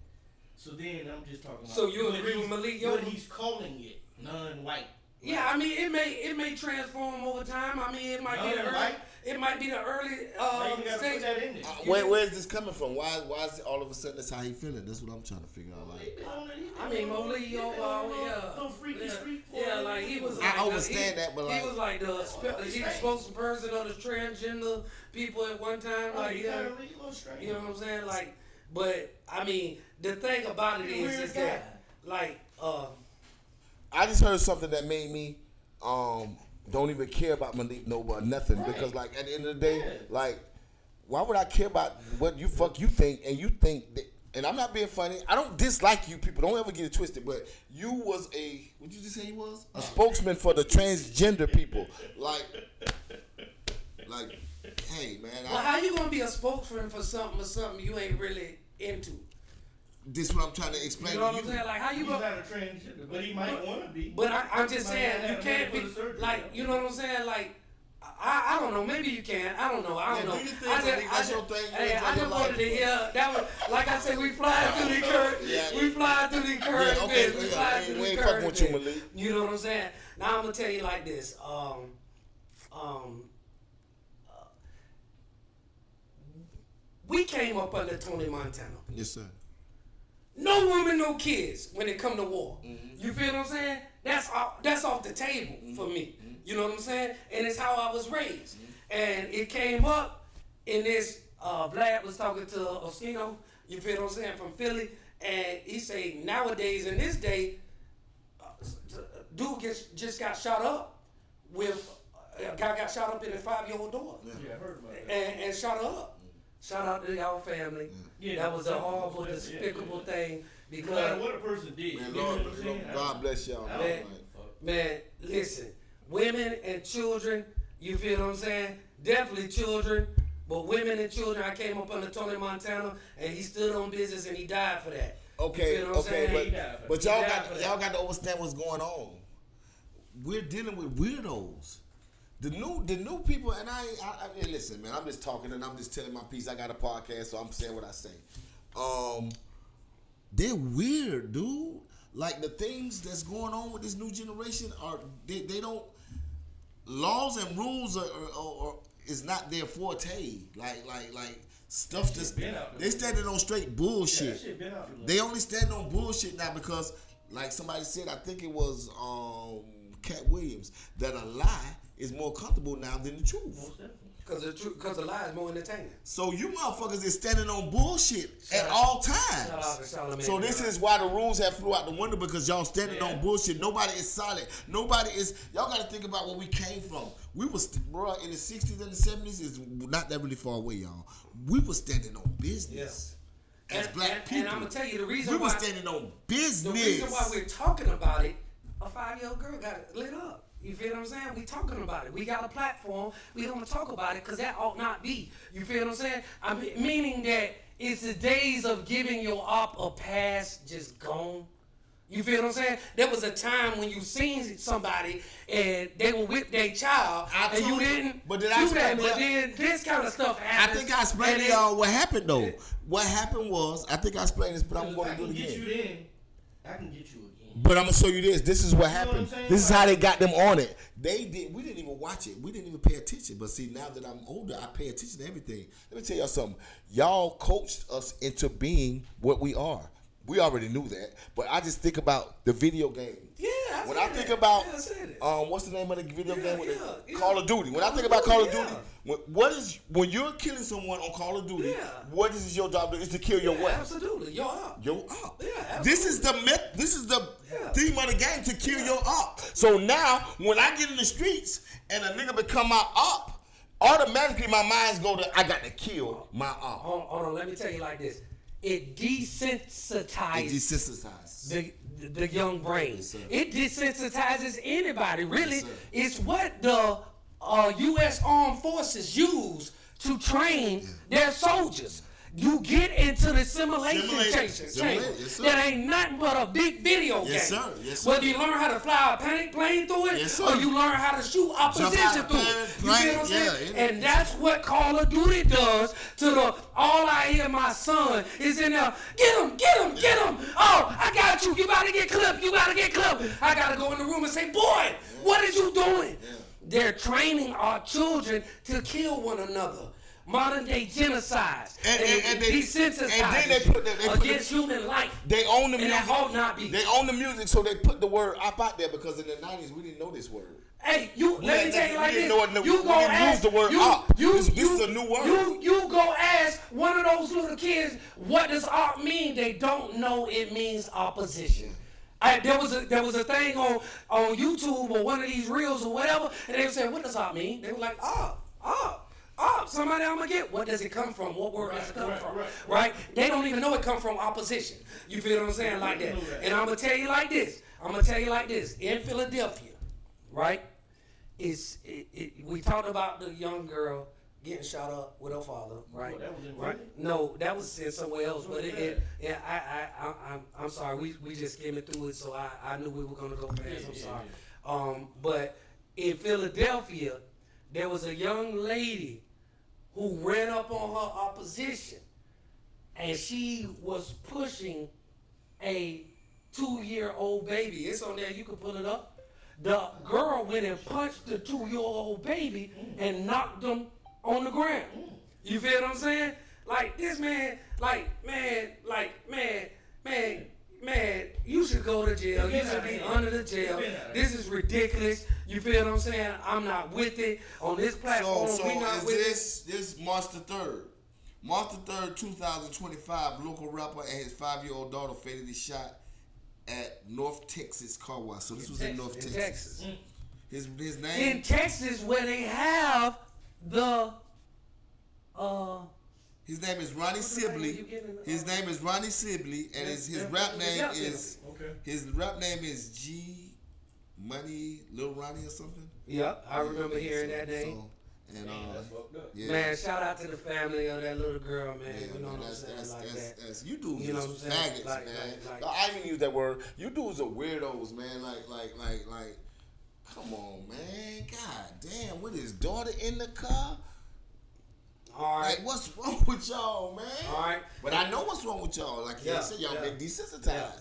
So then I'm just talking about. So you agree with Malik? What he's calling it non-white. Yeah, I mean it may transform over time. I mean it might be the early stage. Where's this coming from? Why is it all of a sudden that's how he feeling? That's what I'm trying to figure out. Like, I mean Malik, like he was. I understand that, but like he was like the spokesperson of the transgender people at one time. Like you know what I'm saying? Like, but I mean the thing about it is that like I just heard something that made me don't even care about Malik nothing because like at the end of the day, like why would I care about what you think and you think that, and I'm not being funny. I don't dislike you people. Don't ever get it twisted. But you was what did you just say you was? A spokesman for the transgender people. Like, hey man. Well, how you gonna be a spokesman for something you ain't really into? This is what I'm trying to explain. You know what I'm saying? Like how you He's not a transgender, but he might want to be. But I'm just saying you can't be like you know what I'm saying? Like I don't know. Maybe you can. I don't know. I don't know. I just wanted to hear that was like I said. We fly through the curtain. We fly through the curtain. We fly through the curtain. With you, Malik. You know what I'm saying? Now I'm gonna tell you like this. We came up under Tony Montana. Yes, sir. No woman, no kids when it come to war. Mm-hmm. You feel what I'm saying? That's off the table for me. Mm-hmm. You know what I'm saying? And it's how I was raised. Mm-hmm. And it came up in this, Vlad was talking to Oskino, you feel what I'm saying, from Philly, and he say nowadays in this day, dude just got shot up with, a guy got shot up in his 5-year-old daughter. Yeah, I heard about that. And shot her up. Shout out to y'all family. Yeah, that was a horrible, despicable thing. Because no matter what a person did, man, Lord, God bless y'all. Man, listen, women and children, you feel what I'm saying? Definitely children, but women and children. I came up under Tony Montana, and he stood on business, and he died for that. Okay, but y'all got to understand what's going on. We're dealing with weirdos. The new people, and I listen, man. I'm just talking and I'm just telling my piece. I got a podcast, so I'm saying what I say. They're weird, dude. Like the things that's going on with this new generation are they don't laws and rules are is not their forte. Like stuff just they standing on straight bullshit. They only stand on bullshit now because, like somebody said, I think it was Cat Williams, that a lie is more comfortable now than the truth. Because the lie is more entertaining. So you motherfuckers is standing on bullshit at all times. So this is why the rules have flew out the window, because y'all standing on bullshit. Nobody is solid. Y'all got to think about where we came from. We was, bro, in the 60s and the 70s is not that really far away, y'all. We was standing on business. As black people. And I'm going to tell you the reason why. We was standing on business. The reason why we're talking about it, a 5-year-old girl got it lit up. You feel what I'm saying? We talking about it. We got a platform. We gonna talk about it because that ought not be. You feel what I'm saying? Meaning that it's the days of giving your op a pass just gone. You feel what I'm saying? There was a time when you seen somebody and they were with their child and you didn't do that. But then this kind of stuff happens. I think I explained to y'all what happened though. What happened was, I think I explained this, but I'm going to do it again. I can get you again. But I'm gonna show you this. This is what happened. This is how they got them on it. We didn't even watch it. We didn't even pay attention. But see, now that I'm older, I pay attention to everything. Let me tell y'all something. Y'all coached us into being what we are. We already knew that. But I just think about the video game. Yeah. When I think about what's the name of the video game? Call of Duty. When I think about Call of Duty, when you're killing someone on Call of Duty, what is your job? Is to kill your what? Absolutely. Your op. Your op. Yeah, absolutely. This is the theme of the game, to kill your op. So now when I get in the streets and a nigga become my op, automatically my minds go to I got to kill my op. Hold on, let me tell you like this. It desensitizes the young brain. Yes, It desensitizes anybody. Really, Yes, it's what the U.S. Armed Forces use to train their soldiers. You get into the simulation chamber. Yes, That ain't nothing but a big video game. Yes, sir. Yes, sir. Whether you learn how to fly a plane through it, Yes, sir. or you learn how to shoot opposition through it. You plane, feel what I'm saying? yeah. And that's what Call of Duty does to the. All I hear my son is in there. Get him, get him, get him. Oh, I got you. You about to get clipped. You about to get clipped. I gotta go in the room and say, boy, what is you doing? Yeah. They're training our children to kill one another. Modern day genocides and they desensitized against human life. They own the and music. that ought not be. They own the music, so they put the word up out there because in the 90s we didn't know this word. Hey, let me tell you like this. You go ask, use the word op. This is a new word. You go ask one of those little kids, what does op mean? They don't know it means opposition. There was a thing on YouTube or one of these reels or whatever, and they were saying, what does op mean? They were like, op. Somebody I'm gonna get. What does it come from? What word does it come from? Right? They don't even know it come from opposition. You feel what I'm saying? Like that. And I'm gonna tell you like this. In Philadelphia, right? We talked about the young girl getting shot up with her father, right? That was in Right? Philly? No, that was in somewhere else. But I'm sorry. We just skimming through it, so I knew we were gonna go fast. I'm sorry. But in Philadelphia, there was a young lady who ran up on her opposition, and she was pushing a 2-year-old baby. It's on there. You can pull it up. The girl went and punched the 2-year-old baby and knocked him on the ground. You feel what I'm saying? Like this man, man, you should go to jail. You should be under the jail. This is ridiculous. You feel what I'm saying? I'm not with it. On this platform, So we not is with this March the 3rd? March the 3rd, 2025, local rapper and his 5-year-old daughter fatally shot at North Texas car wash. So this was in North Texas. His name? In Texas, where they have the His name is Ronnie Sibley. His name is Ronnie Sibley, and his rap name is G Money Lil Ronnie or something. Yeah, I remember hearing that name. Yeah. Man, shout out to the family of that little girl, man. You know what I'm saying? That's you dudes You know is what I'm saying? faggots, Like- man. like- I didn't use that word. You dudes are weirdos, man. Like, come on, man. God damn, with his daughter in the car. All right. Like, what's wrong with y'all, man? All right. But I know what's wrong with y'all. Like you said, y'all been desensitized. Yeah.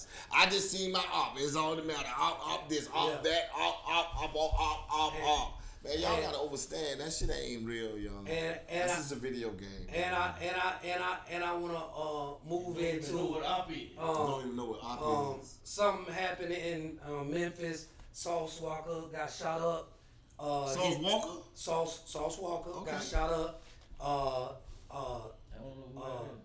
I just seen my op. It's all the matter. Op this, op that, op. Man, y'all gotta understand that shit ain't real, y'all. This is a video game. And I wanna move into what op is. I don't even know what op is. something happened in Memphis. Sauce Walker got shot up. Sauce Walker? Sauce Walker Okay. got shot up. I don't know who that is.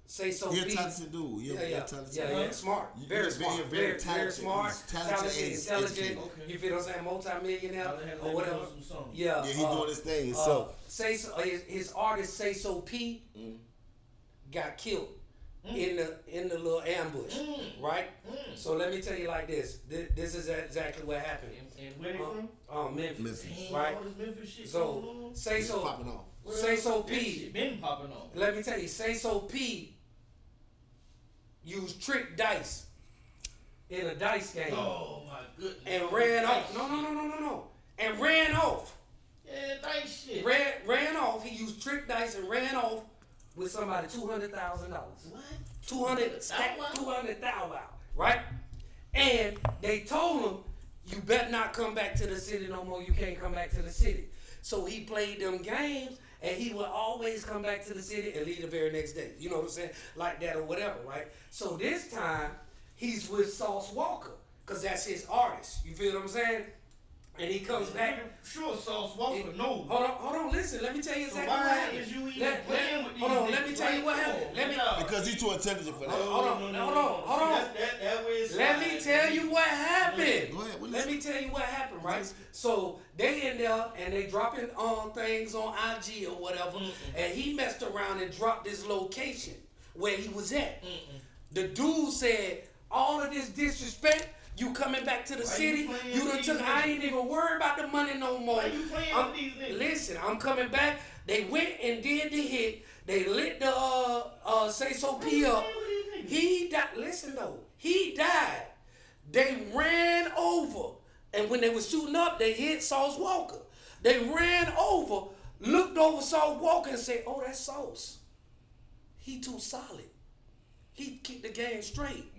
Say so. He a Be. talented dude. Yeah, smart. He's Very smart. Very talented. smart. He's talented and Intelligent. educated. Okay. You feel what I'm saying? Multi-millionaire Probably had to or let whatever. me know some songs. Yeah. Yeah, he doing his thing himself. Say so, his artist Say So P got killed in the little ambush, right? So let me tell you like this. This is exactly what happened. And where they from? Memphis, Memphis. right? All this Memphis shit going So on? Say It's So popping off. Say So That P. shit been popping on. Let me tell you, Say So P used trick dice in a dice game Oh my goodness. and ran off. No. And ran off. Yeah, dice shit. Ran off. He used trick dice and ran off with somebody $200,000. What? 200,000, right? And they told him, you better not come back to the city no more. You can't come back to the city. So he played them games, and he would always come back to the city and leave the very next day. You know what I'm saying? Like that or whatever, right? So this time, he's with Sauce Walker, because that's his artist. You feel what I'm saying? And he comes back. Sure, Sauce Walker, no. Hold on, listen. Let me tell you So exactly why what happened. is you even playing with these Hold on, niggas? let me tell you what happened. Because he's too intelligent for that. Hold on. That way it's Let me tell you what happened. Go ahead, Let me tell you what happened, right? So they in there and they dropping things on IG or whatever, and he messed around and dropped this location where he was at. The dude said, all of this disrespect. You coming back to the city. You done took. I ain't even worried about the money no more. Why you playing with these niggas? Listen, I'm coming back. They went and did the hit. They lit the Say So P up. He died. Listen though, he died. They ran over, and when they was shooting up, they hit Sauce Walker. They ran over, looked over Sauce Walker and said, "Oh, that's Sauce. He too solid. He kicked the game straight."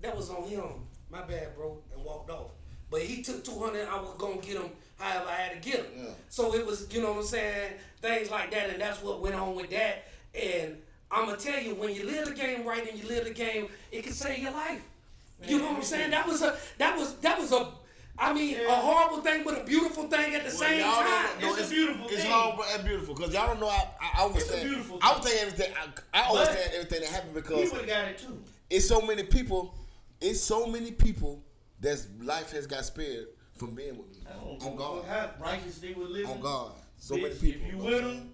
That was on him. My bad, bro, and walked off. But he took 200. I was gonna get him however I had to get him. Yeah. So it was, you know what I'm saying, things like that, and that's what went on with that. And I'm gonna tell you, when you live the game right and you live the game, it can save your life. You know what I'm saying? That was a a horrible thing, but a beautiful thing at the same time. It's a beautiful thing. It's horrible and beautiful because y'all don't know. I understand. It's a beautiful thing. I would take everything. I understand everything that happened because he would have got it too. It's so many people. It's so many people that's life has got spared from being with me. On God. How righteous they were living. On God. So bitch, many people. If you with them,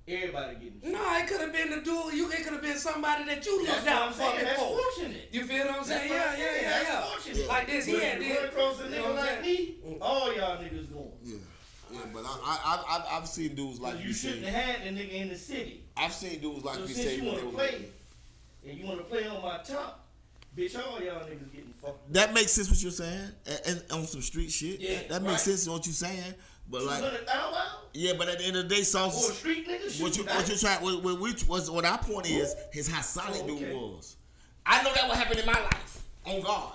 everybody getting. No, it could have been the dude. It could have been somebody that you looked out for before. That's fortunate. You feel what I'm saying? That's Yeah. fortunate. Like this, he had this. Run across a nigga like me, all y'all niggas going. Yeah, but I've seen dudes like you shouldn't have had the nigga in the city. I've seen dudes like me since say you what want they to were play, and you want to play on my top. Bitch, all y'all niggas getting fucked. That makes sense what you're saying, and on some street shit. Yeah, that makes sense what you're saying. But like, yeah, but at the end of the day, Sauce. Or street niggas. What you trying? What our point is how solid dude was. I know that what happened in my life. On God,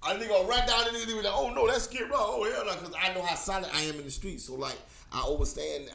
I think I'll run down and be like, oh no, that's Skid Row. Oh yeah, because I know how solid I am in the street. So like, I overstand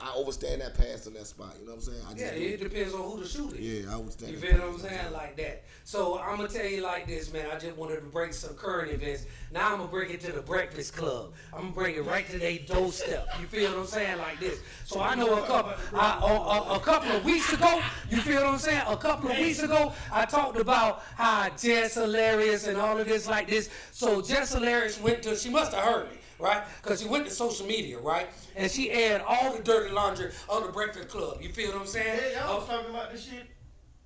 that pass in that spot. You know what I'm saying? It depends on who the shooter is. Yeah, I understand. You feel what I'm saying? Like that. So I'm gonna tell you like this, man. I just wanted to break some current events. Now I'm gonna bring it to the Breakfast Club. I'm gonna bring it right to their doorstep. You feel what I'm saying? Like this. So I know a couple of weeks ago. You feel what I'm saying? A couple of weeks ago, I talked about how Jess Hilarious and all of this like this. So Jess Hilarious went to. She must have heard me. Right? Because she went to social media, right? And she aired all the dirty laundry on the Breakfast Club. You feel what I'm saying? Yeah, y'all was talking about this shit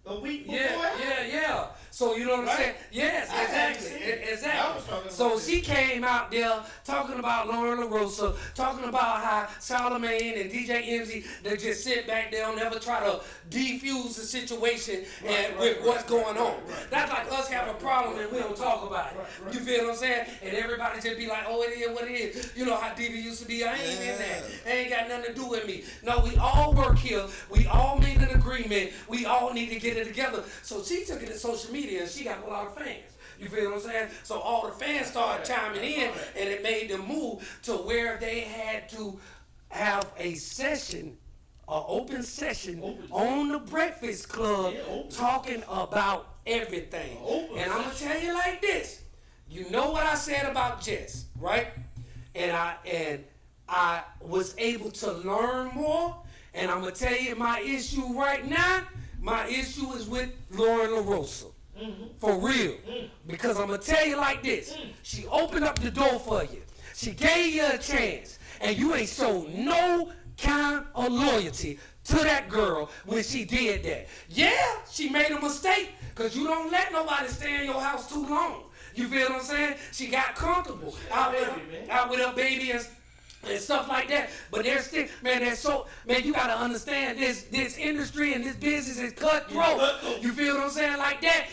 a week before. Yeah. So you know what I'm saying? Yes, exactly. So she came out there talking about Lauren LaRosa, talking about how Charlamagne and DJ MZ, they just sit back there and never try to defuse the situation with what's going on. That's like us having a problem and we don't talk about it. You feel what I'm saying? And everybody just be like, oh, it is what it is. You know how DV used to be. I ain't in that. Ain't got nothing to do with me. No, we all work here. We all made an agreement. We all need to get it together. So she took it to social media and she got a lot of fans. You feel what I'm saying? So all the fans started chiming in and it made them move to where they had to have a session, an open session on the Breakfast Club talking about everything. And I'm going to tell you like this. You know what I said about Jess, right? And I was able to learn more. And I'm going to tell you my issue right now. My issue is with Lauren LaRosa. For real. Because I'm going to tell you like this. She opened up the door for you. She gave you a chance. And you ain't showed no kind of loyalty to that girl when she did that. Yeah, she made a mistake because you don't let nobody stay in your house too long. You feel what I'm saying? She got comfortable out with her baby and stuff like that. But there's still, you gotta understand this industry and this business is cutthroat. You feel what I'm saying? Like that.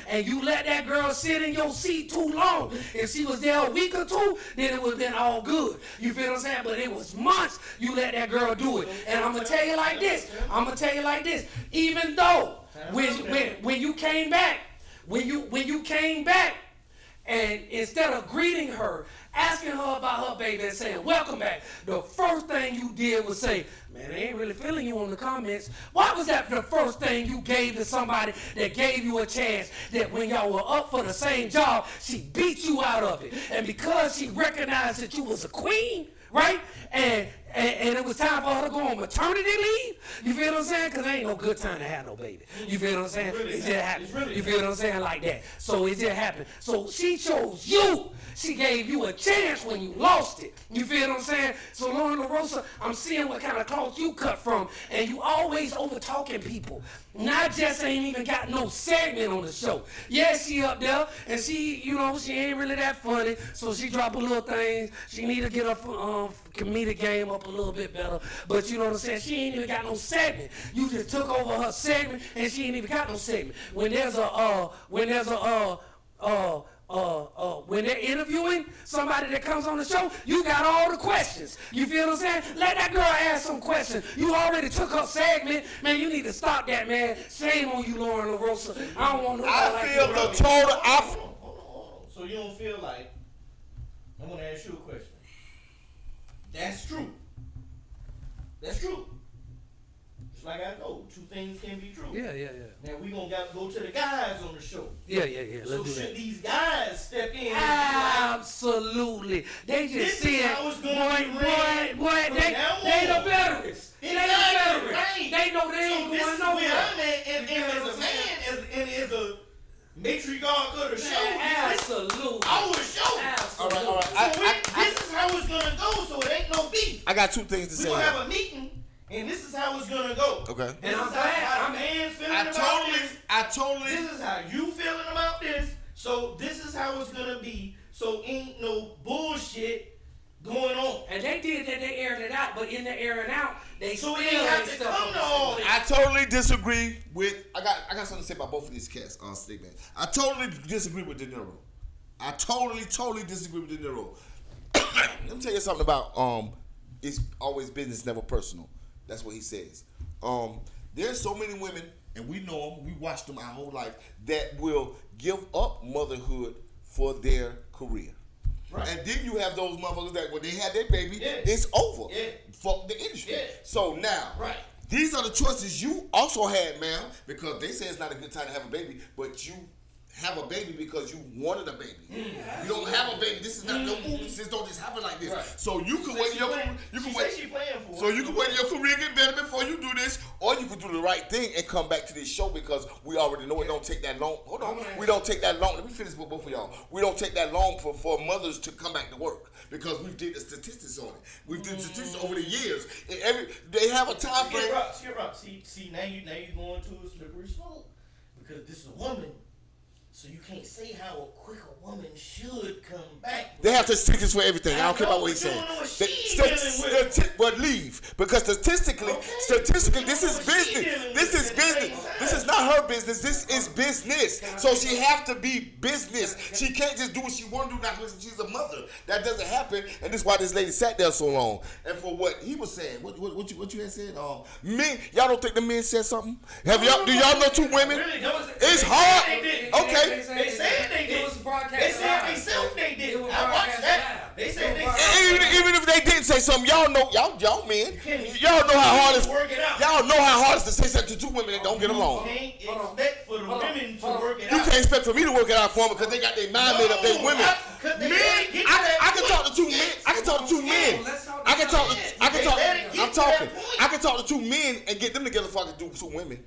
And you let that girl sit in your seat too long. If she was there a week or two, then it would have been all good. You feel what I'm saying? But it was months you let that girl do it. And I'm gonna tell you like this. Even though when you came back, and instead of greeting her, asking her about her baby and saying, welcome back, the first thing you did was say, man, I ain't really feeling you on the comments. Why was that the first thing you gave to somebody that gave you a chance that when y'all were up for the same job, she beat you out of it? And because she recognized that you was a queen, right? And and it was time for her to go on maternity leave. You feel what I'm saying? Because it ain't no good time to have no baby. You feel what I'm saying? It just happened. You feel what I'm saying? Like that. So it just happened. So she chose you. She gave you a chance when you lost it. You feel what I'm saying? So Lauren LaRosa, I'm seeing what kind of cloth you cut from, and you always over talking people. Not just ain't even got no segment on the show. Yeah, she up there, and she, you know, she ain't really that funny, so she drop a little things. She need to get her comedic game up a little bit better. But you know what I'm saying? She ain't even got no segment. You just took over her segment, and she ain't even got no segment. When they're interviewing somebody that comes on the show, you got all the questions. You feel what I'm saying? Let that girl ask some questions. You already took her segment. Man, you need to stop that, man. Shame on you, Lauren LaRosa. I don't want nobody like feel the total Hold on. So you don't feel like, I'm going to ask you a question. That's true. That's true. Just like I know, two things can be true. Yeah. Now we gonna go to the guys on the show. Yeah. So should these guys step in? Absolutely. They just see it. Boy, they the veterans. They the veterans. Right. They know they ain't going nowhere. I'm at, and as a man, and as a matriarch of the show, absolutely. I would show. Absolutely. All right. So this is how it's gonna go. So it ain't no beef. I got two things to say. We gonna have a meeting. And this is how it's gonna go. Okay. And I'm glad. I totally. This is how you feeling about this. So this is how it's gonna be. So ain't no bullshit going on. And they did that. They aired it out. But in the airing out, they so still we ain't have to come to all this. I totally disagree with. I got something to say about both of these cats on statement. I totally disagree with De Niro. I totally disagree with De Niro. Let me tell you something about it's always business, never personal. That's what he says. There's so many women, and we know them, we watched them our whole life, that will give up motherhood for their career. Right. And then you have those motherfuckers that when they had their baby, it's over for the industry. Yeah. So now, these are the choices you also had, ma'am, because they say it's not a good time to have a baby, but you have a baby because you wanted a baby. Yeah, you don't have a baby. This is not no oops. This don't just happen like this. Right. So you can wait your career. So you can wait your career get better before you do this, or you can do the right thing and come back to this show because we already know it don't take that long. Hold on, we don't take that long. Let me finish with both of y'all. We don't take that long for mothers to come back to work because we did the statistics on it. We've did statistics over the years. They have a time frame. See, now you going to a slippery slope because this is a woman. So you can't say how a quick a woman should come back. They have statistics for everything. I don't care about what he's saying. But leave. Because statistically, this is business. This is not her business. This is business. So she have to be business. She can't just do what she want to do now because she's a mother. That doesn't happen. And this is why this lady sat there so long. And for what he was saying, what you had said, men, y'all don't think the men said something? Do y'all know two women? It's hard. Okay. They said they did. It was broadcast. They said they self they did. I watched that. They said they even if they didn't say something, y'all know, y'all men, y'all know how hard it's. Y'all know how hard it's to say something to two women that don't get along. You can't expect for the women to work it out. You can't expect for me to work it out for them because they got their mind made up. They women. Men, I can talk to two men. I can talk to two men. I can talk to two men and get them together before I can do two women.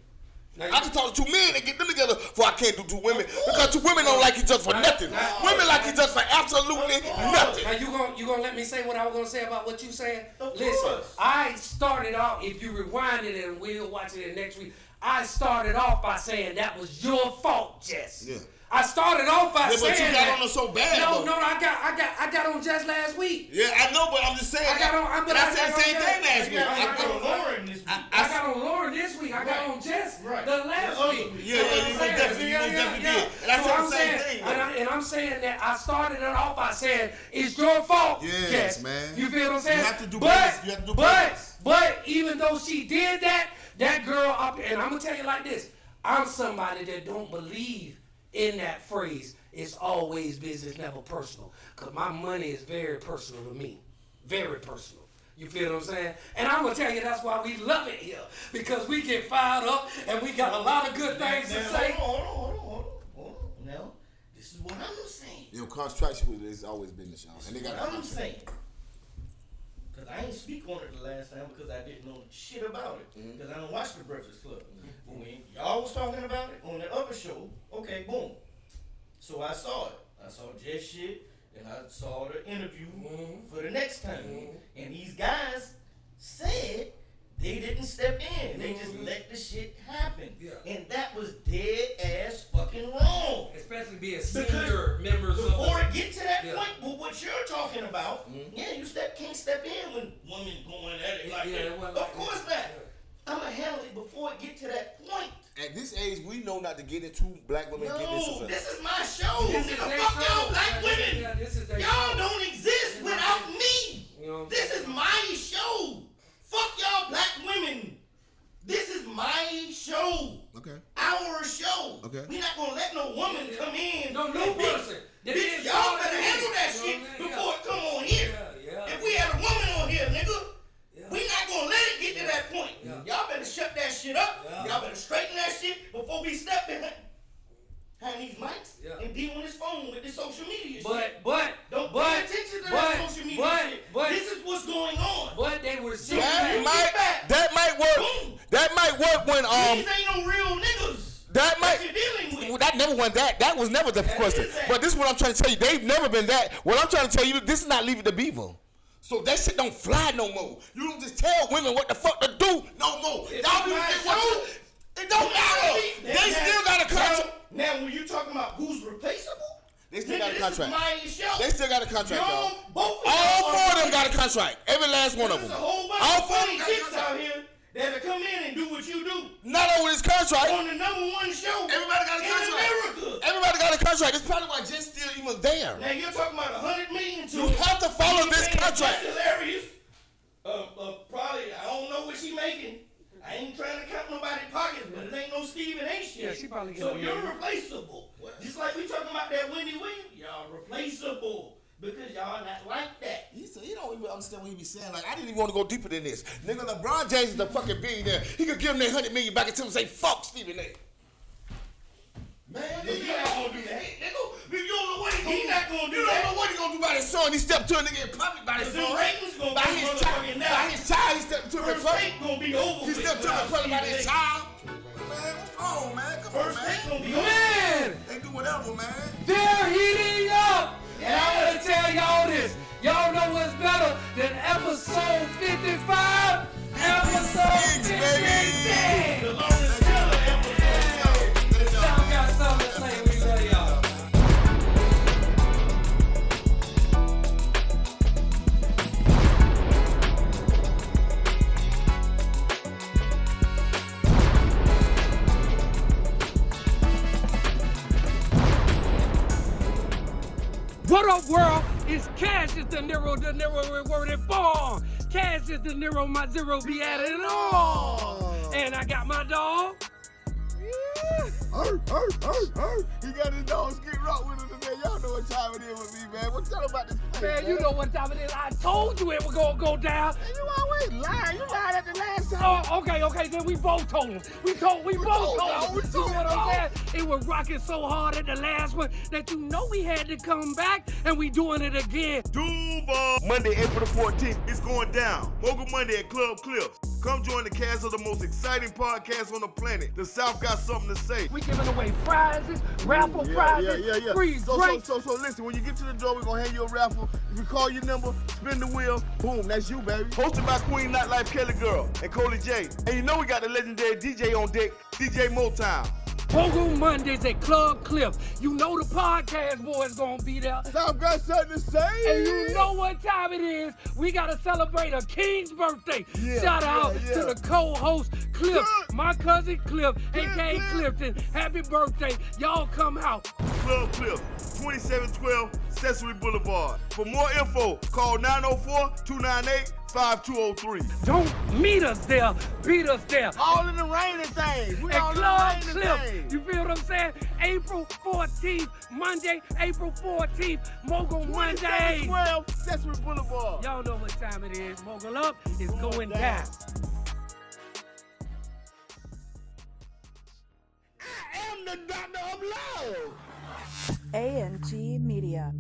I can talk to two men and get them together before I can't do two women because two women don't like each other for nothing. Women like each other for absolutely nothing. Now you gonna let me say what I was gonna say about what you saying? Listen, I started off, if you rewind it and we'll watch it next week, I started off by saying that was your fault, Jess. Yeah. I started off by saying but you got on her so bad. No, I got on Jess last week. Yeah, I know, but I'm just saying. I said the same thing last week. I got on Lauren this week. I got on Lauren this week. I got on Jess the last week. Yeah, you definitely did. And I said the same thing. And I'm saying that I started it off by saying it's your fault, Jess. Man. You feel what I'm saying? You have to do business. You have to do business. But even though she did that girl up, and I'm gonna tell you like this: I'm somebody that don't believe in that phrase, it's always business, never personal. Because my money is very personal to me. Very personal. You feel what I'm saying? And I'm going to tell you that's why we love it here. Because we get fired up and we got a lot of good things to say. Hold on. Now, this is what I'm saying. Contraction has always been the show. And they got what I'm saying. because I ain't speak on it the last time because I didn't know shit about it. Because I don't watch The Breakfast Club. But when y'all was talking about it on the other show, okay, boom. So I saw it. I saw Just Shit, and I saw the interview for the next time. And these guys said they didn't step in. They just let the shit happen. Yeah. And that was dead ass fucking wrong. Especially being senior members of before it get to that point, but what you're talking about, yeah, you can't step in when women going at it like that. Of course not. I'm going to handle it before it get to that point. At this age, we know not to get into black women getting this. This is my show. Fuck y'all black women. Y'all don't exist without me. This is my show. Fuck y'all black women. This is my show. Okay. Our show. Okay. We're not gonna let no woman come in. No person. Bitch, y'all better handle that shit before it come on here. If we had a woman on here, nigga, we not gonna let it get to that point. Y'all better shut that shit up. Y'all better straighten that shit before we step behind these mics and be on this phone with this social media shit. Don't pay attention to that social media shit. This is what's going on. But they were saying that might work. Boom. That might work when these ain't no real niggas. That you're dealing with. That never went that. That was never the question. But this is what I'm trying to tell you. They've never been that. What I'm trying to tell you, this is not Leave It to Beaver. So that shit don't fly no more. You don't just tell women what the fuck to do no more. Y'all be it don't matter. They still got a contract. Now, when you talking about who's replaceable, they still got a contract. They still got a contract, y'all. All four of them got a contract. Every last one of them. There's a whole bunch of funny chicks out here that'll come in and do what you do. Not over this contract. On the #1 show. Everybody got a contract. In America. Everybody got a contract. It's probably why Jess still even there. Now you're talking about $100 million to you have to follow this contract. That's hilarious. Probably, I don't know what she making. I ain't trying to count nobody's pockets, but it ain't no Stephen A shit. Yeah, she probably so you're replaceable. What? Just like we talking about that Wendy Williams, y'all replaceable. Because y'all not like that. He don't even understand what he be saying. Like, I didn't even want to go deeper than this. Nigga, LeBron James is the fucking billionaire. He could give him that $100 million back and tell him say, fuck Stephen A. Man, he not gonna do that. Nigga, if you don't know what he not gonna do that. You don't know what he gonna do by his son. He stepped to a nigga in public by his son. By his child, he stepped to him in public. Gonna be over. He stepped to him in public by his child. Man, what's wrong, man? Come on, man. Man! They do whatever, man. They're heating up! And I'm gonna tell y'all this. Y'all know what's better than episode 55? Episode 50. The Lawrence Taylor episode. Y'all got something to say. We love y'all. What up, world? It's Cash is the Nero rewarded born. Cash is the Nero, my zero be added on. And I got my dog. He got his dog Skid Rock with him today. Y'all know what time it is with me, man. What tell about this place, man? You know what time it is. I told you it was gonna go down. Man, you always lying. You lied at the last time. Oh, okay. Then we both told him. We both told him. You know what I'm saying? It was rocking so hard at the last one that you know we had to come back, and we doing it again. Duval. Monday, April the 14th, it's going down. Mogul Monday at Club Clips. Come join the cast of the most exciting podcast on the planet. The South got something to say. We giving away prizes, raffle prizes, free drinks. So listen, when you get to the door, we're going to hand you a raffle. If you call your number, spin the wheel, boom, that's you, baby. Hosted by Queen Nightlife Kelly Girl and Coley J. And you know we got the legendary DJ on deck, DJ Motown. Mogul Mondays at Club Cliff. You know the podcast boys gonna be there. South got something to say. And you know what time it is. We gotta celebrate a king's birthday. Shout out to the co-host Cliff, my cousin Cliff, aka Clifton. Happy birthday. Y'all come out. Club Cliff, 2712 Sesame Boulevard. For more info, call 904-298-5203. Don't meet us there, beat us there. All in the rain and things. We all in the rain and things. You feel what I'm saying? April 14th, Monday, April 14th, Mogul Mondays. 12 Sesame Boulevard. Y'all know what time it is. Mogul Up is going down. I am the doctor of love. A&G Media.